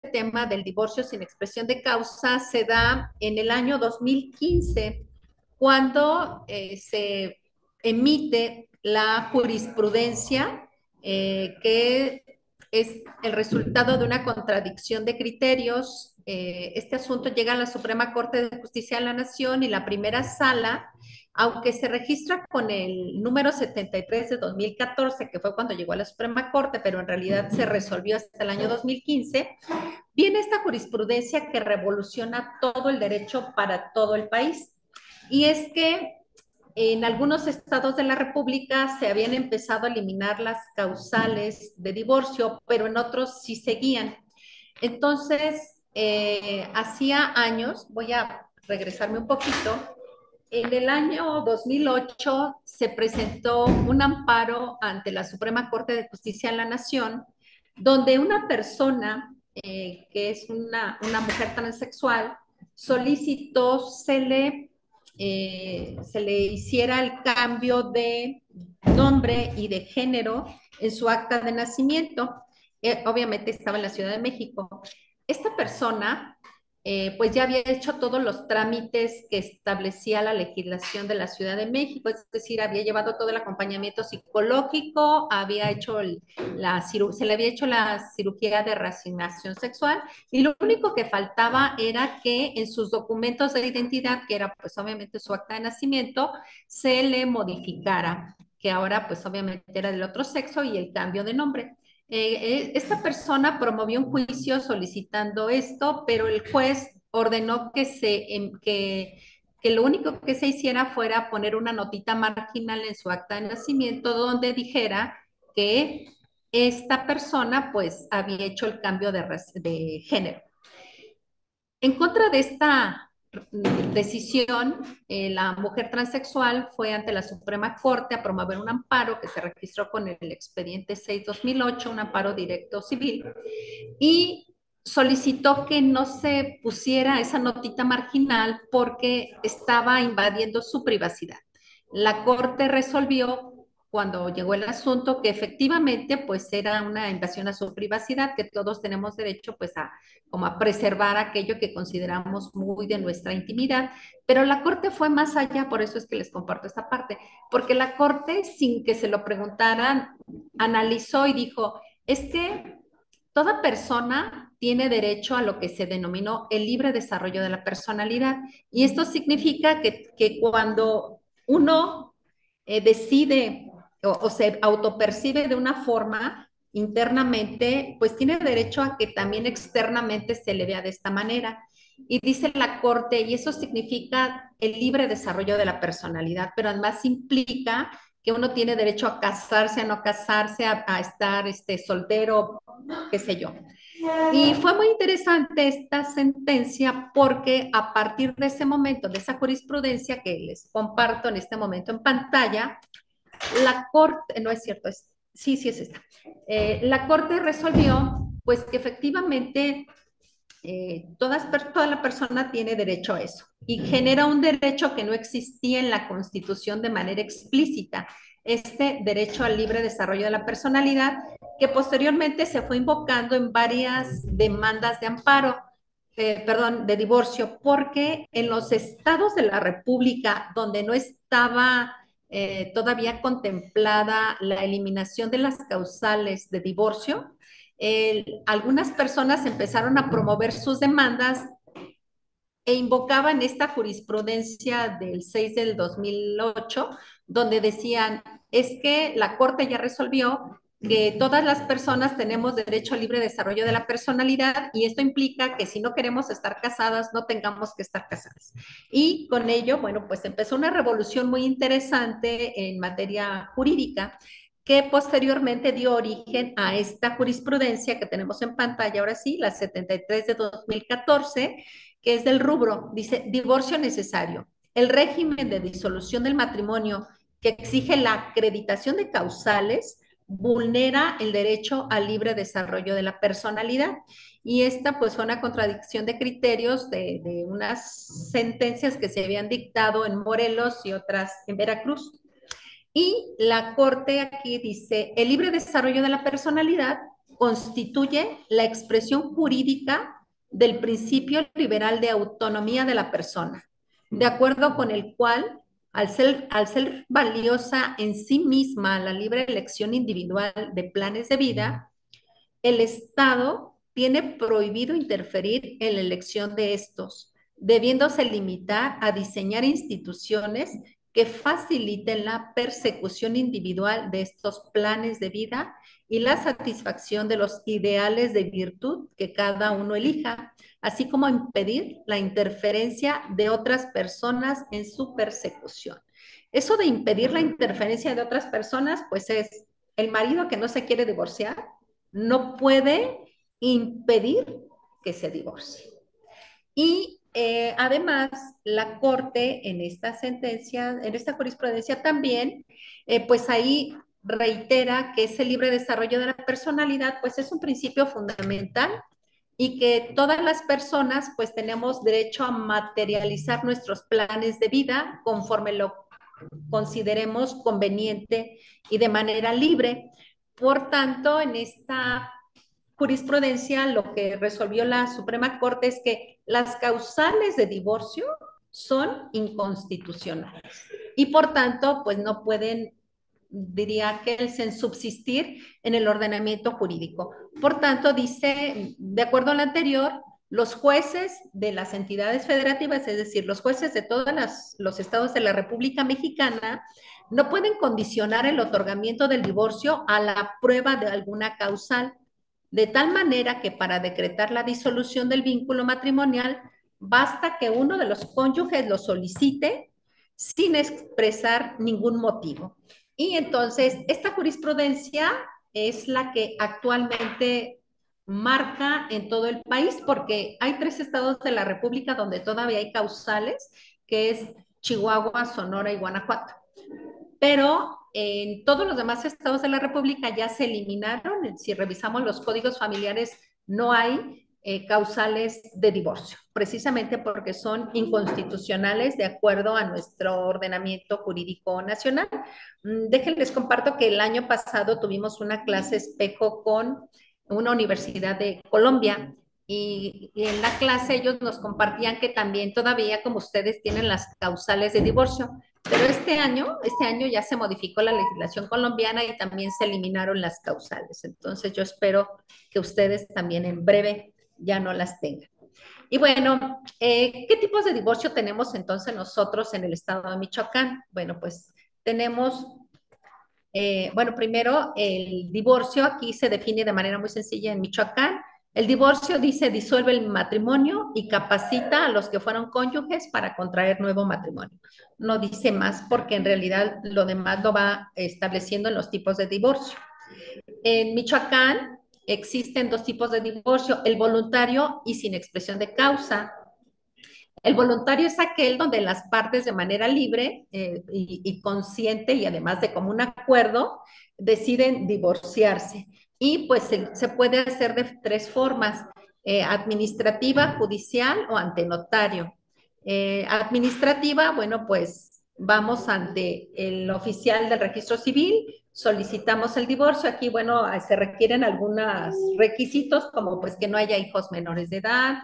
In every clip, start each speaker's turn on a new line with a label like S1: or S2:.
S1: tema del divorcio sin expresión de causa se da en el año 2015, cuando se emite la jurisprudencia que es el resultado de una contradicción de criterios. Este asunto llega a la Suprema Corte de Justicia de la Nación y la primera sala, aunque se registra con el número 73 de 2014, que fue cuando llegó a la Suprema Corte, pero en realidad se resolvió hasta el año 2015, viene esta jurisprudencia que revoluciona todo el derecho para todo el país. Y es que en algunos estados de la República se habían empezado a eliminar las causales de divorcio, pero en otros sí seguían. Entonces, hacía años, voy a regresarme un poquito, en el año 2008 se presentó un amparo ante la Suprema Corte de Justicia de la Nación, donde una persona que es una mujer transexual solicitó se le hiciera el cambio de nombre y de género en su acta de nacimiento. Obviamente estaba en la Ciudad de México. Esta persona pues ya había hecho todos los trámites que establecía la legislación de la Ciudad de México, es decir, había llevado todo el acompañamiento psicológico, había hecho se le había hecho la cirugía de reasignación sexual y lo único que faltaba era que en sus documentos de identidad, que era pues obviamente su acta de nacimiento, se le modificara, que ahora pues obviamente era del otro sexo y el cambio de nombre. Esta persona promovió un juicio solicitando esto, pero el juez ordenó que lo único que se hiciera fuera poner una notita marginal en su acta de nacimiento donde dijera que esta persona pues había hecho el cambio de género. En contra de esta decisión, la mujer transexual fue ante la Suprema Corte a promover un amparo que se registró con el expediente 6-2008, un amparo directo civil, y solicitó que no se pusiera esa notita marginal porque estaba invadiendo su privacidad. La Corte resolvió cuando llegó el asunto que efectivamente pues era una invasión a su privacidad, que todos tenemos derecho pues a como a preservar aquello que consideramos muy de nuestra intimidad, pero la Corte fue más allá, por eso es que les comparto esta parte, porque la Corte, sin que se lo preguntaran, analizó y dijo, es que toda persona tiene derecho a lo que se denominó el libre desarrollo de la personalidad, y esto significa que cuando uno decide o se autopercibe de una forma internamente, pues tiene derecho a que también externamente se le vea de esta manera. Y dice la Corte, y eso significa el libre desarrollo de la personalidad, pero además implica que uno tiene derecho a casarse, a no casarse, a estar soltero, qué sé yo. Y fue muy interesante esta sentencia porque a partir de ese momento, de esa jurisprudencia que les comparto en este momento en pantalla, la Corte, no es cierto, sí, sí es esta. La Corte resolvió pues que efectivamente toda la persona tiene derecho a eso y genera un derecho que no existía en la Constitución de manera explícita, este derecho al libre desarrollo de la personalidad, que posteriormente se fue invocando en varias demandas de amparo, perdón, de divorcio, porque en los estados de la República donde no estaba todavía contemplada la eliminación de las causales de divorcio, algunas personas empezaron a promover sus demandas e invocaban esta jurisprudencia del 6 del 2008, donde decían, es que la Corte ya resolvió que todas las personas tenemos derecho al libre desarrollo de la personalidad y esto implica que si no queremos estar casadas, no tengamos que estar casadas. Y con ello, bueno, pues empezó una revolución muy interesante en materia jurídica que posteriormente dio origen a esta jurisprudencia que tenemos en pantalla ahora sí, la 73 de 2014, que es del rubro, dice divorcio necesario. El régimen de disolución del matrimonio que exige la acreditación de causales vulnera el derecho al libre desarrollo de la personalidad. Y esta pues fue una contradicción de criterios de unas sentencias que se habían dictado en Morelos y otras en Veracruz. Y la Corte aquí dice, el libre desarrollo de la personalidad constituye la expresión jurídica del principio liberal de autonomía de la persona, de acuerdo con el cual, al ser valiosa en sí misma la libre elección individual de planes de vida, el Estado tiene prohibido interferir en la elección de estos, debiéndose limitar a diseñar instituciones que faciliten la persecución individual de estos planes de vida y la satisfacción de los ideales de virtud que cada uno elija, así como impedir la interferencia de otras personas en su persecución. Eso de impedir la interferencia de otras personas, pues es el marido que no se quiere divorciar, no puede impedir que se divorcie. Y además, la Corte en esta sentencia, en esta jurisprudencia también, pues ahí reitera que ese libre desarrollo de la personalidad, pues es un principio fundamental y que todas las personas, pues tenemos derecho a materializar nuestros planes de vida conforme lo consideremos conveniente y de manera libre. Por tanto, en esta jurisprudencia lo que resolvió la Suprema Corte es que las causales de divorcio son inconstitucionales y por tanto pues no pueden, diría que en subsistir en el ordenamiento jurídico. Por tanto, dice, de acuerdo a lo anterior, los jueces de las entidades federativas, es decir, los jueces de todos los estados de la República Mexicana, no pueden condicionar el otorgamiento del divorcio a la prueba de alguna causal, de tal manera que para decretar la disolución del vínculo matrimonial, basta que uno de los cónyuges lo solicite sin expresar ningún motivo. Y entonces, esta jurisprudencia es la que actualmente marca en todo el país, porque hay 3 estados de la República donde todavía hay causales, que es Chihuahua, Sonora y Guanajuato. Pero en todos los demás estados de la República ya se eliminaron. Si revisamos los códigos familiares, no hay causales de divorcio, precisamente porque son inconstitucionales de acuerdo a nuestro ordenamiento jurídico nacional. Déjenles comparto que el año pasado tuvimos una clase espejo con una universidad de Colombia y en la clase ellos nos compartían que también todavía como ustedes tienen las causales de divorcio, pero este año ya se modificó la legislación colombiana y también se eliminaron las causales. Entonces yo espero que ustedes también en breve ya no las tengan. Y bueno, ¿qué tipos de divorcio tenemos entonces nosotros en el estado de Michoacán? Bueno, pues tenemos, bueno, primero el divorcio aquí se define de manera muy sencilla en Michoacán. El divorcio dice disuelve el matrimonio y capacita a los que fueron cónyuges para contraer nuevo matrimonio. No dice más porque en realidad lo demás lo va estableciendo en los tipos de divorcio. En Michoacán existen 2 tipos de divorcio, el voluntario y sin expresión de causa. El voluntario es aquel donde las partes de manera libre y consciente y además de común acuerdo deciden divorciarse. Y pues se puede hacer de 3 formas, administrativa, judicial o ante notario. Administrativa, bueno, pues vamos ante el oficial del registro civil, solicitamos el divorcio. Aquí, bueno, se requieren algunos requisitos como pues que no haya hijos menores de edad,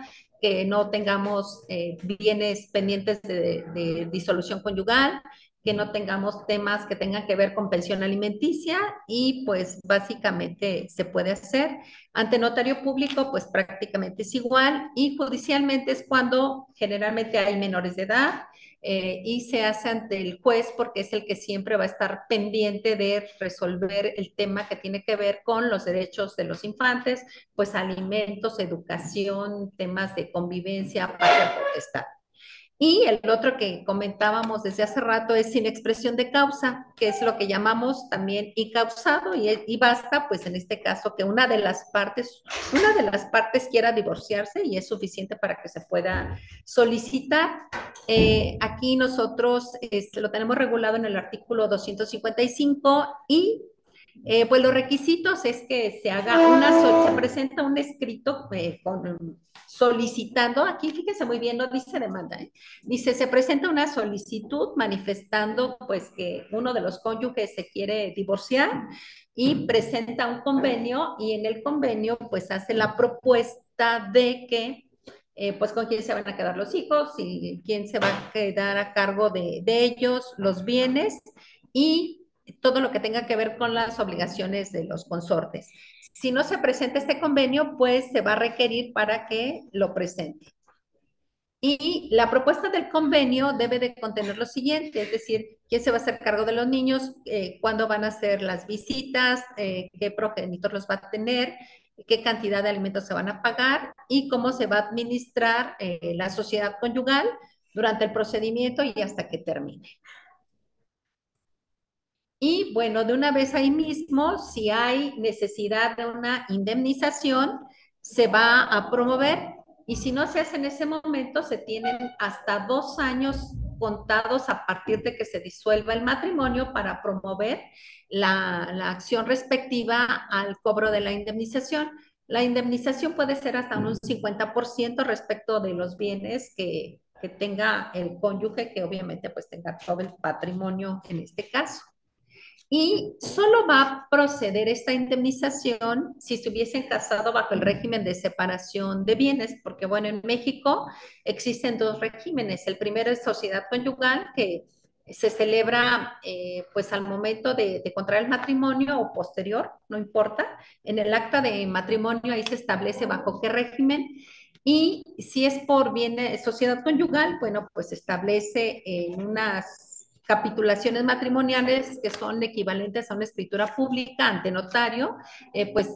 S1: que no tengamos bienes pendientes de disolución conyugal, que no tengamos temas que tengan que ver con pensión alimenticia y pues básicamente se puede hacer. Ante notario público pues prácticamente es igual y judicialmente es cuando generalmente hay menores de edad y se hace ante el juez porque es el que siempre va a estar pendiente de resolver el tema que tiene que ver con los derechos de los infantes, pues alimentos, educación, temas de convivencia, patria potestad. Y el otro que comentábamos desde hace rato es sin expresión de causa, que es lo que llamamos también incausado y basta, pues en este caso, que una de las partes quiera divorciarse y es suficiente para que se pueda solicitar. Aquí nosotros lo tenemos regulado en el artículo 255 y Pues los requisitos es que se haga se presenta un escrito solicitando, aquí fíjense muy bien, no dice demanda, ¿eh? Dice, se presenta una solicitud manifestando pues que uno de los cónyuges se quiere divorciar y presenta un convenio y en el convenio pues hace la propuesta de que pues con quién se van a quedar los hijos y quién se va a quedar a cargo de ellos, los bienes y todo lo que tenga que ver con las obligaciones de los consortes. Si no se presenta este convenio, pues se va a requerir para que lo presente. Y la propuesta del convenio debe de contener lo siguiente, es decir, quién se va a hacer cargo de los niños, cuándo van a hacer las visitas, qué progenitor los va a tener, qué cantidad de alimentos se van a pagar y cómo se va a administrar la sociedad conyugal durante el procedimiento y hasta que termine. Y bueno, de una vez ahí mismo, si hay necesidad de una indemnización, se va a promover. Y si no se hace en ese momento, se tienen hasta 2 años contados a partir de que se disuelva el matrimonio para promover la acción respectiva al cobro de la indemnización. La indemnización puede ser hasta un 50% respecto de los bienes que tenga el cónyuge, que obviamente pues tenga todo el patrimonio en este caso. Y solo va a proceder esta indemnización si se hubiesen casado bajo el régimen de separación de bienes, porque bueno, en México existen dos regímenes. El primero es sociedad conyugal, que se celebra pues al momento de contraer el matrimonio o posterior, no importa. En el acta de matrimonio ahí se establece bajo qué régimen. Y si es por bien sociedad conyugal, bueno, pues se establece en unas capitulaciones matrimoniales que son equivalentes a una escritura pública ante notario, pues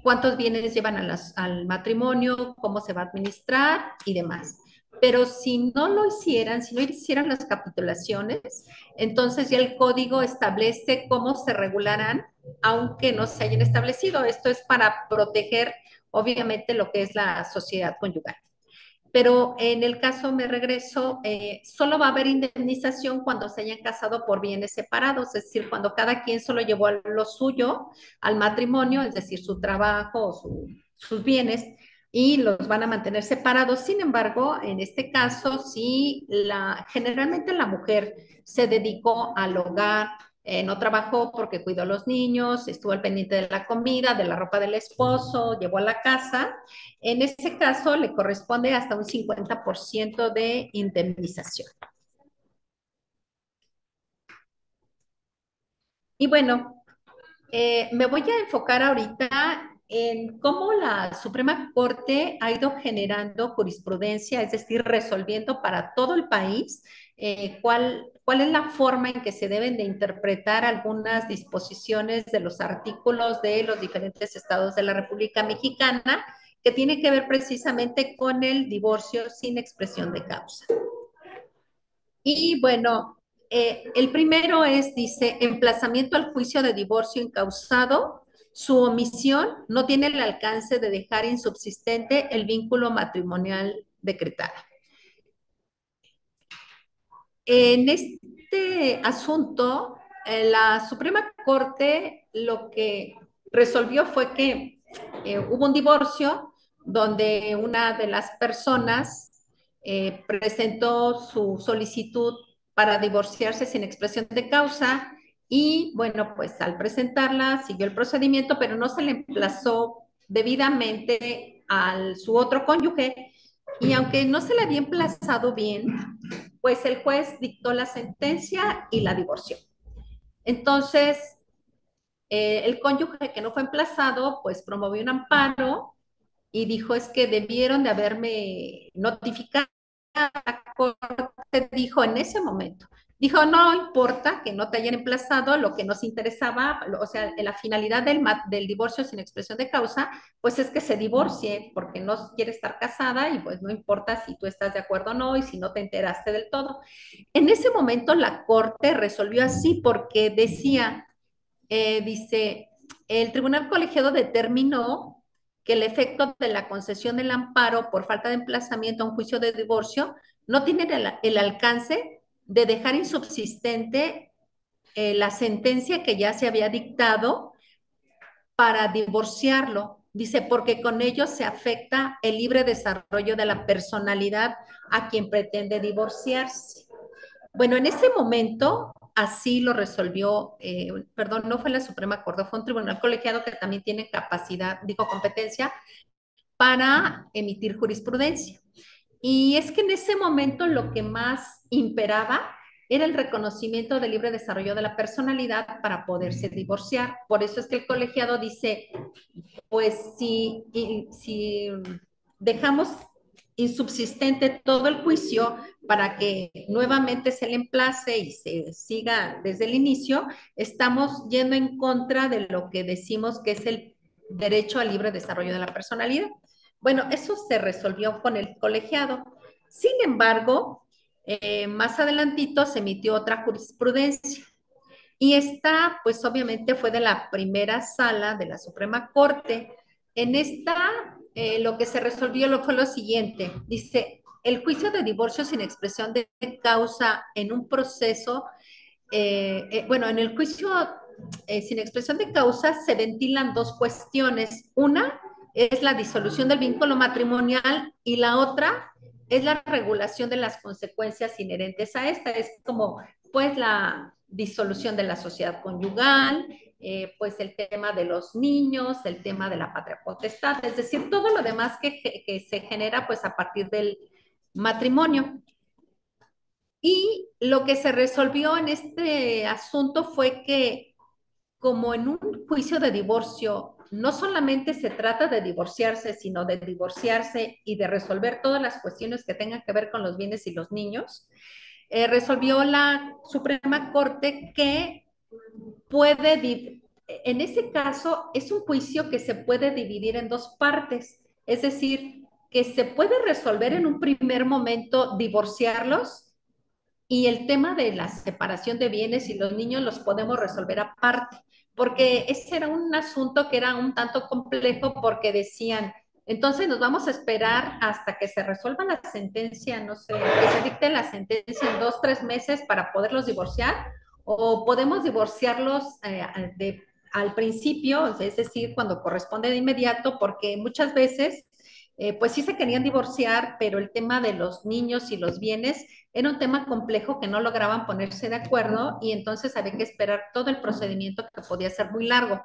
S1: cuántos bienes llevan al matrimonio, cómo se va a administrar y demás. Pero si no lo hicieran, si no hicieran las capitulaciones, entonces ya el código establece cómo se regularán, aunque no se hayan establecido. Esto es para proteger, obviamente, lo que es la sociedad conyugal. Pero en el caso, me regreso, solo va a haber indemnización cuando se hayan casado por bienes separados, es decir, cuando cada quien solo llevó lo suyo al matrimonio, es decir, su trabajo o sus bienes, y los van a mantener separados. Sin embargo, en este caso, si generalmente la mujer se dedicó al hogar, no trabajó porque cuidó a los niños, estuvo al pendiente de la comida, de la ropa del esposo, llevó a la casa, en ese caso le corresponde hasta un 50% de indemnización. Y bueno, me voy a enfocar ahorita en cómo la Suprema Corte ha ido generando jurisprudencia, es decir, resolviendo para todo el país cuál es la forma en que se deben de interpretar algunas disposiciones de los artículos de los diferentes estados de la República Mexicana, que tiene que ver precisamente con el divorcio sin expresión de causa. Y bueno, el primero dice, emplazamiento al juicio de divorcio incausado, su omisión no tiene el alcance de dejar insubsistente el vínculo matrimonial decretado. En este asunto, la Suprema Corte lo que resolvió fue que hubo un divorcio donde una de las personas presentó su solicitud para divorciarse sin expresión de causa y bueno, pues al presentarla siguió el procedimiento, pero no se le emplazó debidamente a su otro cónyuge y aunque no se le había emplazado bien, pues el juez dictó la sentencia y la divorció. Entonces, el cónyuge que no fue emplazado, pues promovió un amparo y dijo es que debieron de haberme notificado. La corte dijo en ese momento, dijo no importa que no te hayan emplazado, lo que nos interesaba, o sea, la finalidad del divorcio sin expresión de causa, pues es que se divorcie porque no quiere estar casada y pues no importa si tú estás de acuerdo o no y si no te enteraste del todo. En ese momento la corte resolvió así porque decía, dice, el tribunal colegiado determinó que el efecto de la concesión del amparo por falta de emplazamiento a un juicio de divorcio no tiene el alcance de dejar insubsistente la sentencia que ya se había dictado para divorciarlo. Dice, porque con ello se afecta el libre desarrollo de la personalidad a quien pretende divorciarse. Bueno, en ese momento así lo resolvió, perdón, no fue la Suprema Corte, fue un tribunal colegiado que también tiene capacidad, digo, competencia para emitir jurisprudencia. Y es que en ese momento lo que más imperaba era el reconocimiento del libre desarrollo de la personalidad para poderse divorciar. Por eso es que el colegiado dice, pues si dejamos insubsistente todo el juicio para que nuevamente se le emplace y se siga desde el inicio, estamos yendo en contra de lo que decimos que es el derecho al libre desarrollo de la personalidad. Bueno, eso se resolvió con el colegiado. Sin embargo, más adelantito se emitió otra jurisprudencia y esta, pues obviamente fue de la primera sala de la Suprema Corte. En esta, lo que se resolvió fue lo siguiente. Dice, el juicio de divorcio sin expresión de causa en un proceso, bueno, en el juicio sin expresión de causa se ventilan dos cuestiones. Una es la disolución del vínculo matrimonial y la otra es la regulación de las consecuencias inherentes a esta. Es como, pues, la disolución de la sociedad conyugal, pues el tema de los niños, el tema de la patria potestad, es decir, todo lo demás que se genera pues a partir del matrimonio. Y lo que se resolvió en este asunto fue que como en un juicio de divorcio no solamente se trata de divorciarse, sino de divorciarse y de resolver todas las cuestiones que tengan que ver con los bienes y los niños, resolvió la Suprema Corte que en ese caso es un juicio que se puede dividir en dos partes, es decir, que se puede resolver en un primer momento divorciarlos y el tema de la separación de bienes y los niños los podemos resolver aparte, porque ese era un asunto que era un tanto complejo porque decían, entonces nos vamos a esperar hasta que se resuelva la sentencia, no sé, que se dicte la sentencia en 2, 3 meses para poderlos divorciar, o podemos divorciarlos al principio, es decir, cuando corresponde de inmediato, porque muchas veces pues sí se querían divorciar, pero el tema de los niños y los bienes era un tema complejo que no lograban ponerse de acuerdo y entonces había que esperar todo el procedimiento que podía ser muy largo.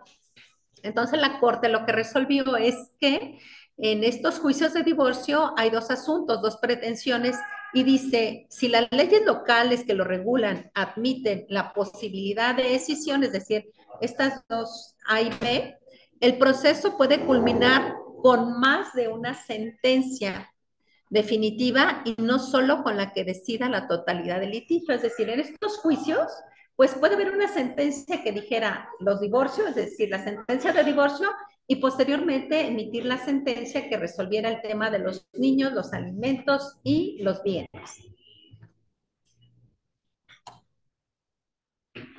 S1: Entonces la Corte lo que resolvió es que en estos juicios de divorcio hay dos asuntos, dos pretensiones, y dice, si las leyes locales que lo regulan admiten la posibilidad de decisión, es decir, estas dos A y B, el proceso puede culminar con más de una sentencia definitiva y no solo con la que decida la totalidad del litigio. Es decir, en estos juicios, pues puede haber una sentencia que dijera los divorcios, es decir, la sentencia de divorcio, y posteriormente emitir la sentencia que resolviera el tema de los niños, los alimentos y los bienes.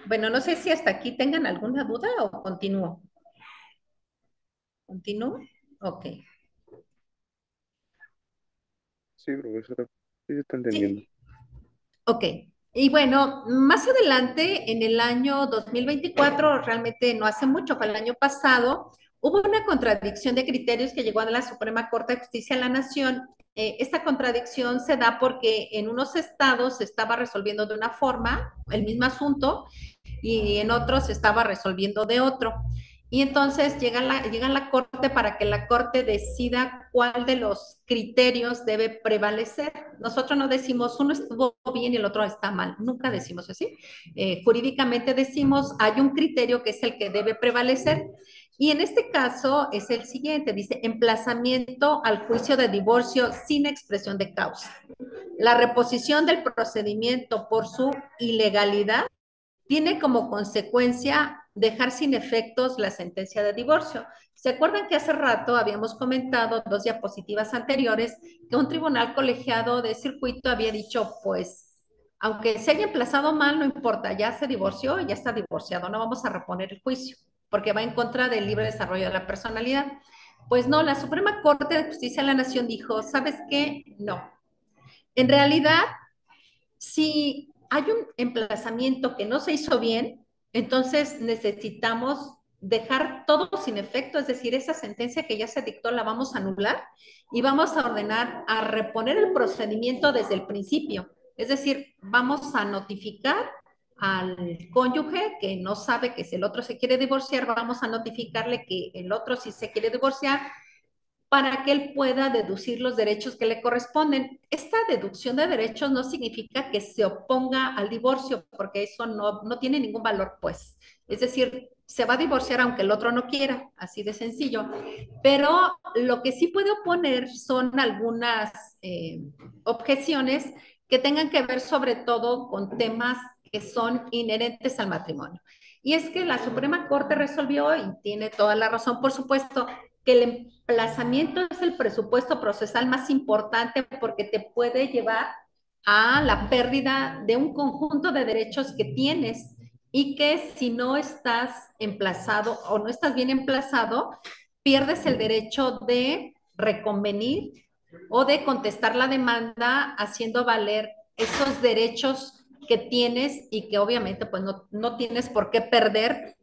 S1: Bueno, no sé si hasta aquí tengan alguna duda o continúo. ¿Continúo? Ok.
S2: Sí, profesora, sí se está entendiendo.
S1: Sí, ok. Y bueno, más adelante, en el año 2024, realmente no hace mucho, fue el año pasado, hubo una contradicción de criterios que llegó a la Suprema Corte de Justicia de la Nación. Esta contradicción se da porque en unos estados se estaba resolviendo de una forma el mismo asunto y en otros se estaba resolviendo de otro. Y entonces llega la Corte para que la Corte decida cuál de los criterios debe prevalecer. Nosotros no decimos uno estuvo bien y el otro está mal, nunca decimos así. Jurídicamente decimos hay un criterio que es el que debe prevalecer. Y en este caso es el siguiente, dice emplazamiento al juicio de divorcio sin expresión de causa. La reposición del procedimiento por su ilegalidad tiene como consecuencia dejar sin efectos la sentencia de divorcio. ¿Se acuerdan que hace rato habíamos comentado, 2 diapositivas anteriores, que un tribunal colegiado de circuito había dicho, pues, aunque se haya emplazado mal, no importa, ya se divorció, ya está divorciado, no vamos a reponer el juicio, porque va en contra del libre desarrollo de la personalidad? Pues no, la Suprema Corte de Justicia de la Nación dijo, ¿sabes qué? No. En realidad, si hay un emplazamiento que no se hizo bien, Entonces necesitamos dejar todo sin efecto, es decir, esa sentencia que ya se dictó la vamos a anular y vamos a ordenar a reponer el procedimiento desde el principio. Es decir, vamos a notificar al cónyuge que no sabe que si el otro se quiere divorciar, vamos a notificarle que el otro sí se quiere divorciar para que él pueda deducir los derechos que le corresponden. Esta deducción de derechos no significa que se oponga al divorcio, porque eso no tiene ningún valor, pues. Es decir, se va a divorciar aunque el otro no quiera, así de sencillo. Pero lo que sí puede oponer son algunas objeciones que tengan que ver sobre todo con temas que son inherentes al matrimonio. Y es que la Suprema Corte resolvió, y tiene toda la razón, por supuesto, que el emplazamiento es el presupuesto procesal más importante porque te puede llevar a la pérdida de un conjunto de derechos que tienes y que si no estás emplazado o no estás bien emplazado, pierdes el derecho de reconvenir o de contestar la demanda haciendo valer esos derechos que tienes y que obviamente pues no tienes por qué perder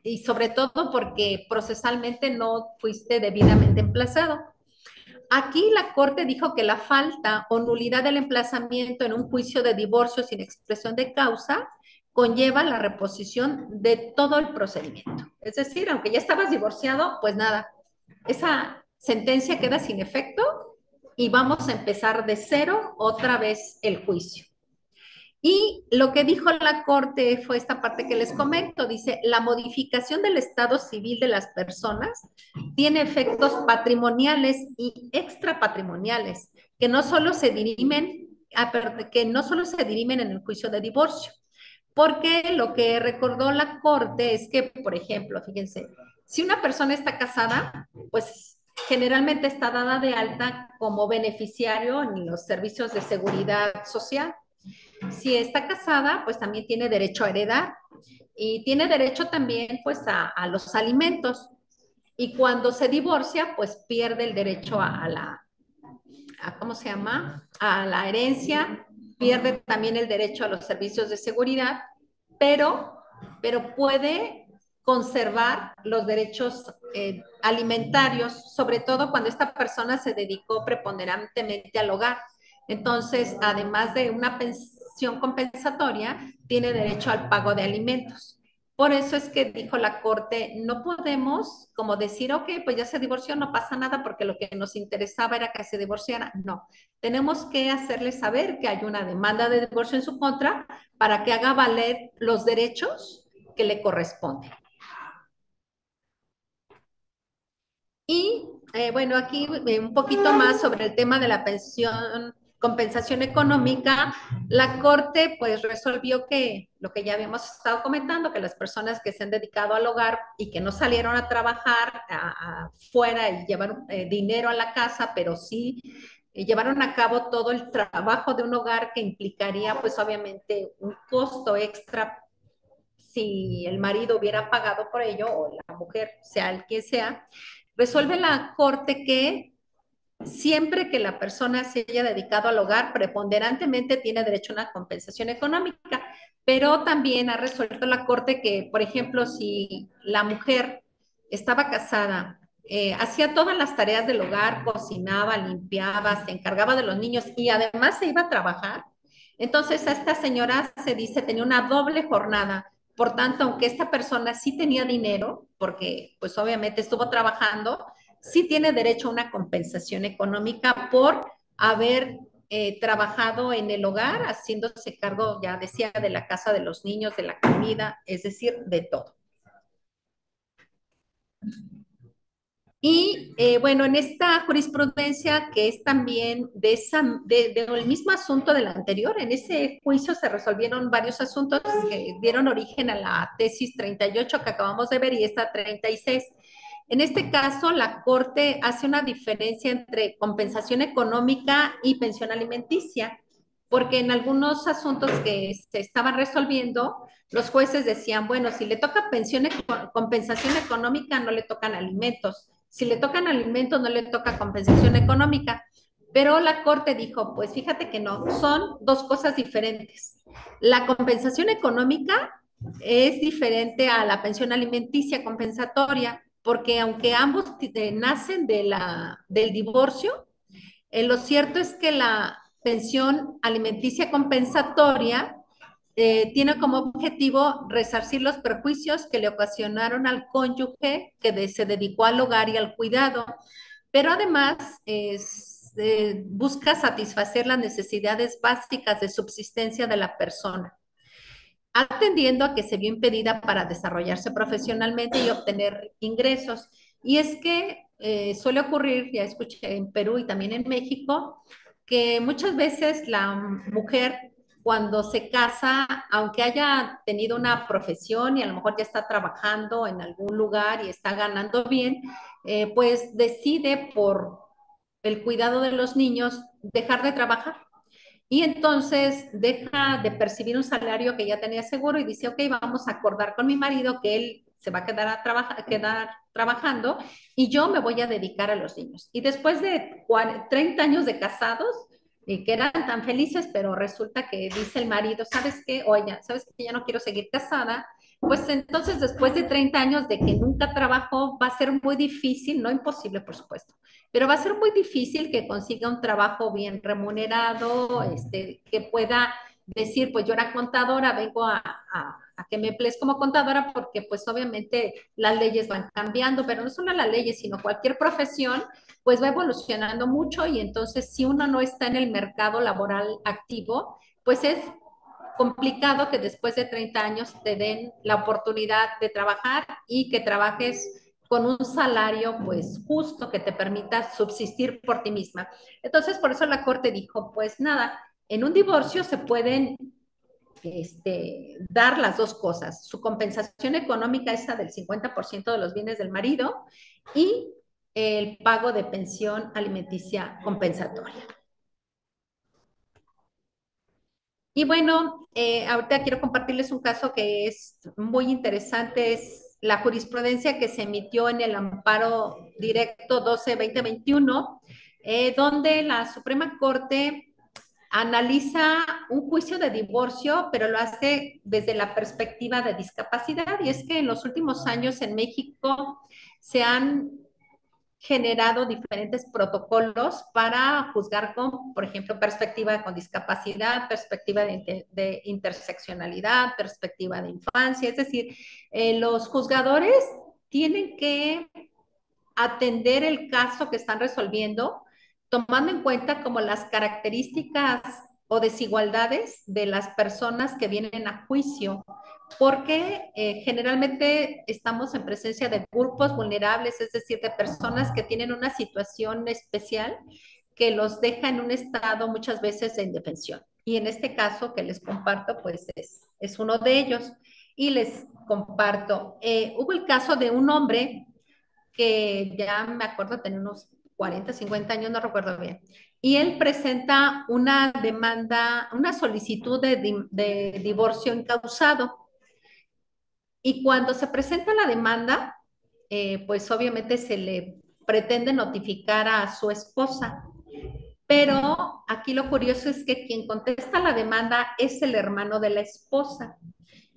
S1: y sobre todo porque procesalmente no fuiste debidamente emplazado. Aquí la Corte dijo que la falta o nulidad del emplazamiento en un juicio de divorcio sin expresión de causa conlleva la reposición de todo el procedimiento. Es decir, aunque ya estabas divorciado, pues nada, esa sentencia queda sin efecto y vamos a empezar de cero otra vez el juicio. Y lo que dijo la Corte fue esta parte que les comento, dice, la modificación del estado civil de las personas tiene efectos patrimoniales y extrapatrimoniales, que no solo se dirimen, que no solo se dirimen en el juicio de divorcio, porque lo que recordó la Corte es que, por ejemplo, fíjense, si una persona está casada, pues generalmente está dada de alta como beneficiario en los servicios de seguridad social. Si está casada, pues también tiene derecho a heredar y tiene derecho también pues a los alimentos. Y cuando se divorcia, pues pierde el derecho ¿cómo se llama? A la herencia, pierde también el derecho a los servicios de seguridad, pero puede conservar los derechos alimentarios, sobre todo cuando esta persona se dedicó preponderantemente al hogar. Entonces, además de una pensión compensatoria, tiene derecho al pago de alimentos. Por eso es que dijo la Corte, no podemos como decir, ok, pues ya se divorció, no pasa nada porque lo que nos interesaba era que se divorciara. No, tenemos que hacerle saber que hay una demanda de divorcio en su contra para que haga valer los derechos que le corresponden. Y bueno, aquí un poquito más sobre el tema de la pensión, compensación económica. La Corte pues resolvió que lo que ya habíamos estado comentando, que las personas que se han dedicado al hogar y que no salieron a trabajar fuera y llevaron dinero a la casa, pero sí llevaron a cabo todo el trabajo de un hogar que implicaría pues obviamente un costo extra si el marido hubiera pagado por ello o la mujer, sea el que sea, resuelve la Corte que siempre que la persona se haya dedicado al hogar, preponderantemente tiene derecho a una compensación económica, pero también ha resuelto la Corte que, por ejemplo, si la mujer estaba casada, hacía todas las tareas del hogar, cocinaba, limpiaba, se encargaba de los niños y además se iba a trabajar, entonces a esta señora se dice tenía una doble jornada. Por tanto, aunque esta persona sí tenía dinero, porque pues obviamente estuvo trabajando, sí tiene derecho a una compensación económica por haber trabajado en el hogar, haciéndose cargo, ya decía, de la casa de los niños, de la comida, es decir, de todo. Y bueno, en esta jurisprudencia que es también del mismo asunto del anterior, en ese juicio se resolvieron varios asuntos que dieron origen a la tesis 38 que acabamos de ver y esta 36. En este caso, la Corte hace una diferencia entre compensación económica y pensión alimenticia, porque en algunos asuntos que se estaban resolviendo, los jueces decían, bueno, si le toca compensación económica, no le tocan alimentos. Si le tocan alimentos, no le toca compensación económica. Pero la Corte dijo, pues fíjate que no, son dos cosas diferentes. La compensación económica es diferente a la pensión alimenticia compensatoria, porque aunque ambos nacen del divorcio, lo cierto es que la pensión alimenticia compensatoria tiene como objetivo resarcir los perjuicios que le ocasionaron al cónyuge que se dedicó al hogar y al cuidado, pero además busca satisfacer las necesidades básicas de subsistencia de la persona, atendiendo a que se vio impedida para desarrollarse profesionalmente y obtener ingresos. Y es que suele ocurrir, ya escuché en Perú y también en México, que muchas veces la mujer cuando se casa, aunque haya tenido una profesión y a lo mejor ya está trabajando en algún lugar y está ganando bien, pues decide por el cuidado de los niños dejar de trabajar y entonces deja de percibir un salario que ya tenía seguro y dice, ok, vamos a acordar con mi marido que él se va a quedar trabajando y yo me voy a dedicar a los niños. Y después de 30 años de casados, y que eran tan felices, pero resulta que dice el marido, ¿sabes qué? Oye, ¿sabes qué? Ya no quiero seguir casada. Pues entonces, después de 30 años de que nunca trabajó, va a ser muy difícil, no imposible, por supuesto, pero va a ser muy difícil que consiga un trabajo bien remunerado, que pueda decir, pues yo era contadora, vengo a que me emplees como contadora, porque pues obviamente las leyes van cambiando, pero no solo las leyes, sino cualquier profesión, pues va evolucionando mucho y entonces si uno no está en el mercado laboral activo, pues es complicado que después de 30 años te den la oportunidad de trabajar y que trabajes con un salario pues justo que te permita subsistir por ti misma. Entonces, por eso la Corte dijo, pues nada, en un divorcio se pueden dar las dos cosas, su compensación económica esa del 50% de los bienes del marido y el pago de pensión alimenticia compensatoria. Y bueno, ahorita quiero compartirles un caso que es muy interesante, es la jurisprudencia que se emitió en el amparo directo 12-2021, donde la Suprema Corte analiza un juicio de divorcio, pero lo hace desde la perspectiva de discapacidad. Y es que en los últimos años en México se han generado diferentes protocolos para juzgar con, por ejemplo, perspectiva con discapacidad, perspectiva de interseccionalidad, perspectiva de infancia. Es decir, los juzgadores tienen que atender el caso que están resolviendo, tomando en cuenta como las características o desigualdades de las personas que vienen a juicio, porque generalmente estamos en presencia de grupos vulnerables, es decir, de personas que tienen una situación especial que los deja en un estado muchas veces de indefensión. Y en este caso que les comparto, pues es uno de ellos. Y les comparto, hubo el caso de un hombre que ya me acuerdo, tenía unos 40, 50 años, no recuerdo bien. Y él presenta una demanda, una solicitud de divorcio incausado. Y cuando se presenta la demanda, pues obviamente se le pretende notificar a su esposa. Pero aquí lo curioso es que quien contesta la demanda es el hermano de la esposa.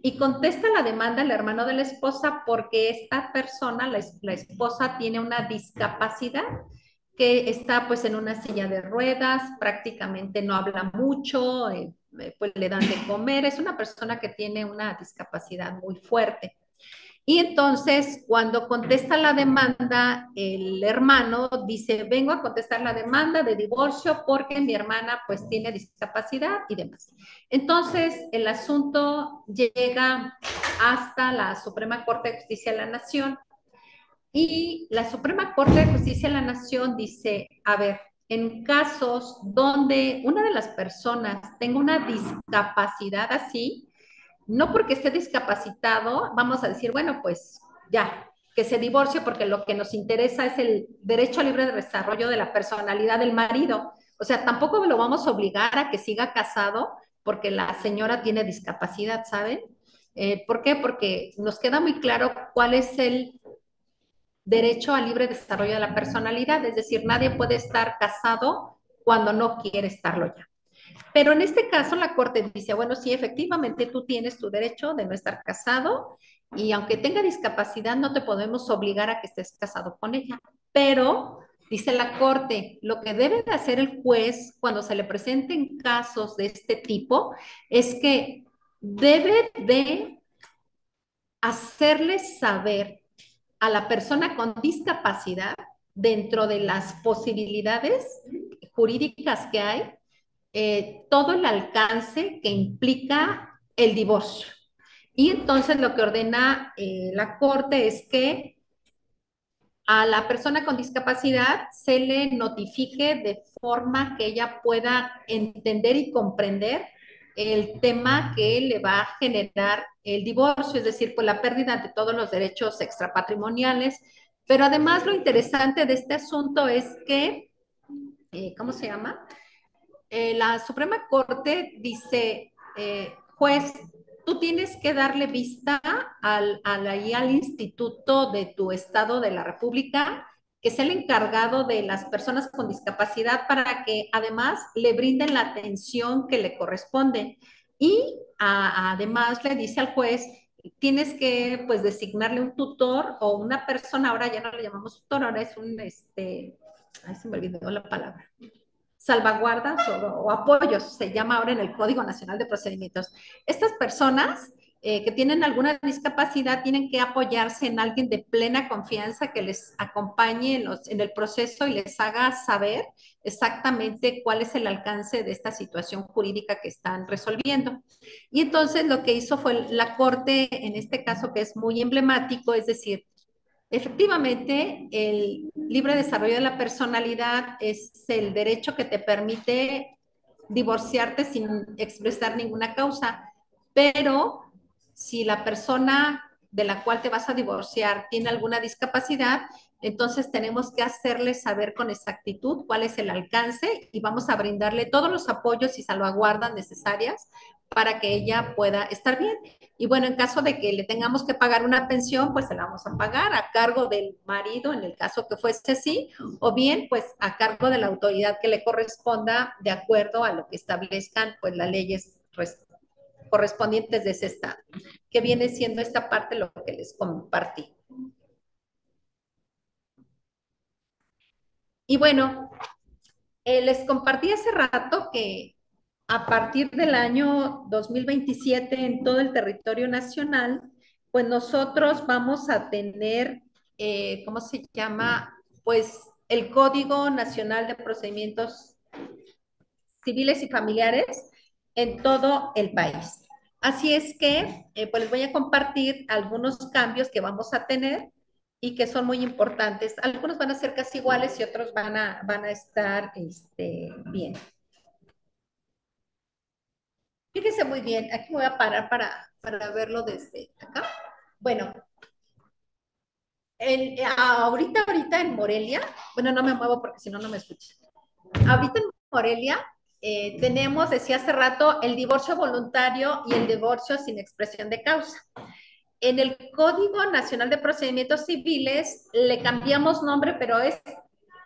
S1: Y contesta la demanda el hermano de la esposa porque esta persona, la esposa, tiene una discapacidad que está pues en una silla de ruedas, prácticamente no habla mucho, pues le dan de comer, es una persona que tiene una discapacidad muy fuerte. Y entonces, cuando contesta la demanda, el hermano dice, vengo a contestar la demanda de divorcio porque mi hermana pues tiene discapacidad y demás. Entonces, el asunto llega hasta la Suprema Corte de Justicia de la Nación y la Suprema Corte de Justicia de la Nación dice, a ver, en casos donde una de las personas tenga una discapacidad así, no porque esté discapacitado, vamos a decir, bueno, pues ya, que se divorcie porque lo que nos interesa es el derecho a libre desarrollo de la personalidad del marido. O sea, tampoco lo vamos a obligar a que siga casado porque la señora tiene discapacidad, ¿saben? ¿Por qué? Porque nos queda muy claro cuál es el derecho a libre desarrollo de la personalidad, es decir, nadie puede estar casado cuando no quiere estarlo ya. Pero en este caso la Corte dice, bueno, sí, efectivamente tú tienes tu derecho de no estar casado y aunque tenga discapacidad no te podemos obligar a que estés casado con ella. Pero, dice la Corte, lo que debe de hacer el juez cuando se le presenten casos de este tipo es que debe de hacerle saber a la persona con discapacidad dentro de las posibilidades jurídicas que hay, todo el alcance que implica el divorcio. Y entonces lo que ordena la Corte es que a la persona con discapacidad se le notifique de forma que ella pueda entender y comprender el tema que le va a generar el divorcio, es decir, pues la pérdida de todos los derechos extrapatrimoniales. Pero además lo interesante de este asunto es que, ¿cómo se llama? La Suprema Corte dice, juez, tú tienes que darle vista al instituto de tu estado de la República, que es el encargado de las personas con discapacidad, para que además le brinden la atención que le corresponde. Y además le dice al juez, tienes que pues designarle un tutor o una persona, ahora ya no le llamamos tutor, ahora es un, ay, se me olvidó la palabra, salvaguardas o apoyos, se llama ahora en el Código Nacional de Procedimientos. Estas personas que tienen alguna discapacidad tienen que apoyarse en alguien de plena confianza que les acompañe en el proceso y les haga saber exactamente cuál es el alcance de esta situación jurídica que están resolviendo. Y entonces lo que hizo fue la Corte, en este caso que es muy emblemático, es decir, efectivamente, el libre desarrollo de la personalidad es el derecho que te permite divorciarte sin expresar ninguna causa, pero si la persona de la cual te vas a divorciar tiene alguna discapacidad, entonces tenemos que hacerle saber con exactitud cuál es el alcance y vamos a brindarle todos los apoyos y salvaguardas necesarias para que ella pueda estar bien. Y bueno, en caso de que le tengamos que pagar una pensión, pues se la vamos a pagar a cargo del marido, en el caso que fuese así, o bien pues a cargo de la autoridad que le corresponda de acuerdo a lo que establezcan pues las leyes correspondientes de ese estado, que viene siendo esta parte lo que les compartí. Y bueno, les compartí hace rato que a partir del año 2027 en todo el territorio nacional, pues nosotros vamos a tener, ¿cómo se llama? Pues el Código Nacional de Procedimientos Civiles y Familiares en todo el país. Así es que, pues les voy a compartir algunos cambios que vamos a tener y que son muy importantes. Algunos van a ser casi iguales y otros van a estar bien. Fíjense muy bien, aquí me voy a parar para verlo desde acá. Bueno, ahorita en Morelia, bueno, no me muevo porque si no, no me escuchan. Ahorita en Morelia tenemos, decía hace rato, el divorcio voluntario y el divorcio sin expresión de causa. En el Código Nacional de Procedimientos Civiles le cambiamos nombre, pero es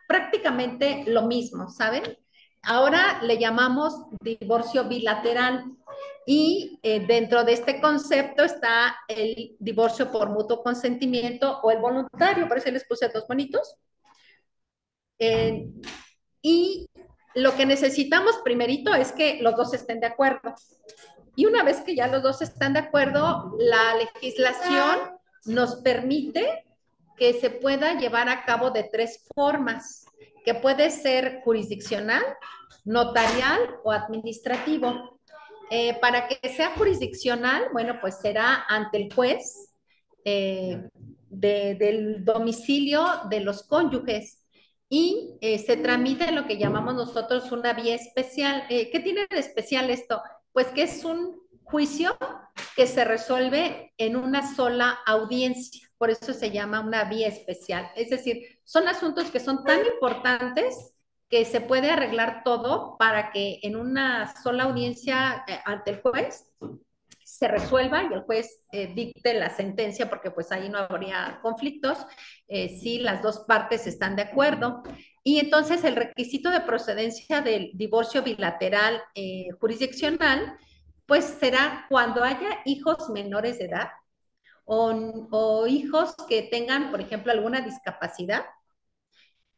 S1: prácticamente lo mismo, ¿saben? Ahora le llamamos divorcio bilateral y dentro de este concepto está el divorcio por mutuo consentimiento o el voluntario, por eso les puse dos bonitos. Y lo que necesitamos primerito es que los dos estén de acuerdo. Y una vez que ya los dos están de acuerdo, la legislación nos permite que se pueda llevar a cabo de tres formas, que puede ser jurisdiccional, notarial o administrativo. Para que sea jurisdiccional, bueno, pues será ante el juez del domicilio de los cónyuges y se tramita lo que llamamos nosotros una vía especial. ¿Qué tiene de especial esto? Pues que es un juicio que se resuelve en una sola audiencia, por eso se llama una vía especial. Es decir, son asuntos que son tan importantes que se puede arreglar todo para que en una sola audiencia ante el juez se resuelva y el juez dicte la sentencia, porque pues ahí no habría conflictos si las dos partes están de acuerdo. Y entonces el requisito de procedencia del divorcio bilateral jurisdiccional, pues será cuando haya hijos menores de edad o hijos que tengan, por ejemplo, alguna discapacidad.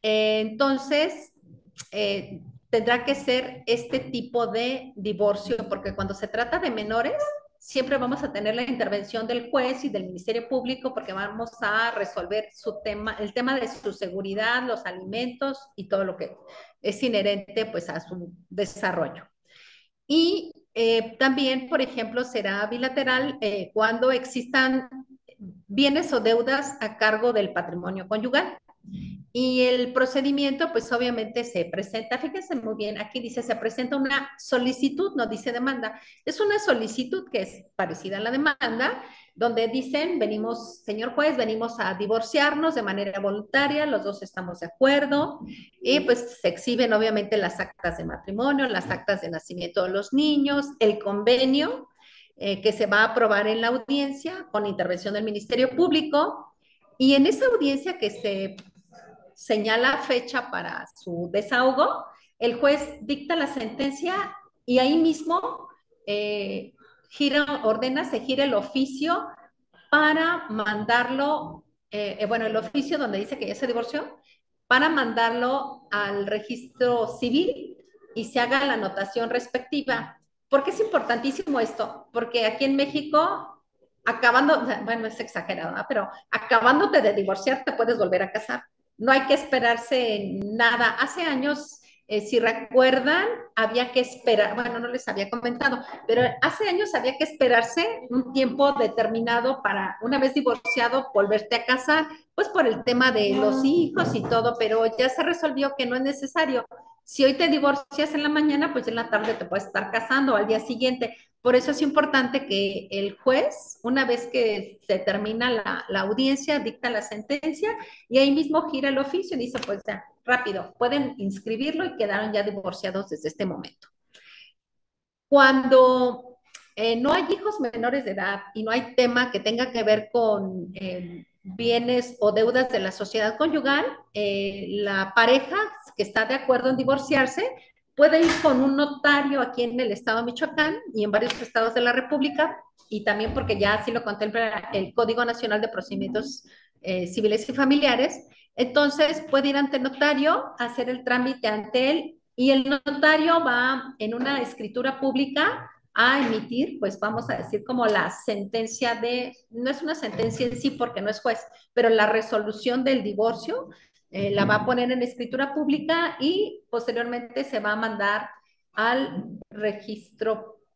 S1: Entonces, tendrá que ser este tipo de divorcio, porque cuando se trata de menores, siempre vamos a tener la intervención del juez y del Ministerio Público, porque vamos a resolver su tema, el tema de su seguridad, los alimentos y todo lo que es inherente pues a su desarrollo. Y también, por ejemplo, será bilateral cuando existan bienes o deudas a cargo del patrimonio conyugal. Y el procedimiento, pues obviamente se presenta, fíjense muy bien, aquí dice, se presenta una solicitud, no dice demanda. Es una solicitud que es parecida a la demanda, donde dicen, venimos, señor juez, venimos a divorciarnos de manera voluntaria, los dos estamos de acuerdo, y pues se exhiben obviamente las actas de matrimonio, las actas de nacimiento de los niños, el convenio que se va a aprobar en la audiencia con intervención del Ministerio Público, y en esa audiencia que se señala fecha para su desahogo, el juez dicta la sentencia y ahí mismo se gira el oficio para mandarlo, bueno, el oficio donde dice que ya se divorció, para mandarlo al registro civil y se haga la anotación respectiva. ¿Por qué es importantísimo esto? Porque aquí en México, acabando, bueno, es exagerado, ¿no? Pero acabándote de divorciar, te puedes volver a casar. No hay que esperarse nada. Hace años, si recuerdan, había que esperar, bueno, no les había comentado, pero hace años había que esperarse un tiempo determinado para, una vez divorciado, volverte a casar, pues por el tema de los hijos y todo, pero ya se resolvió que no es necesario. Si hoy te divorcias en la mañana, pues en la tarde te puedes estar casando o al día siguiente. Por eso es importante que el juez, una vez que se termina la audiencia, dicta la sentencia y ahí mismo gira el oficio y dice, pues ya, rápido, pueden inscribirlo y quedaron ya divorciados desde este momento. Cuando no hay hijos menores de edad y no hay tema que tenga que ver con bienes o deudas de la sociedad conyugal, la pareja que está de acuerdo en divorciarse puede ir con un notario aquí en el estado de Michoacán y en varios estados de la República, y también porque ya así lo contempla el Código Nacional de Procedimientos Civiles y Familiares. Entonces puede ir ante el notario, hacer el trámite ante él, y el notario va en una escritura pública a emitir, pues vamos a decir como la sentencia de, no es una sentencia en sí porque no es juez, pero la resolución del divorcio la va a poner en escritura pública y posteriormente se va a mandar al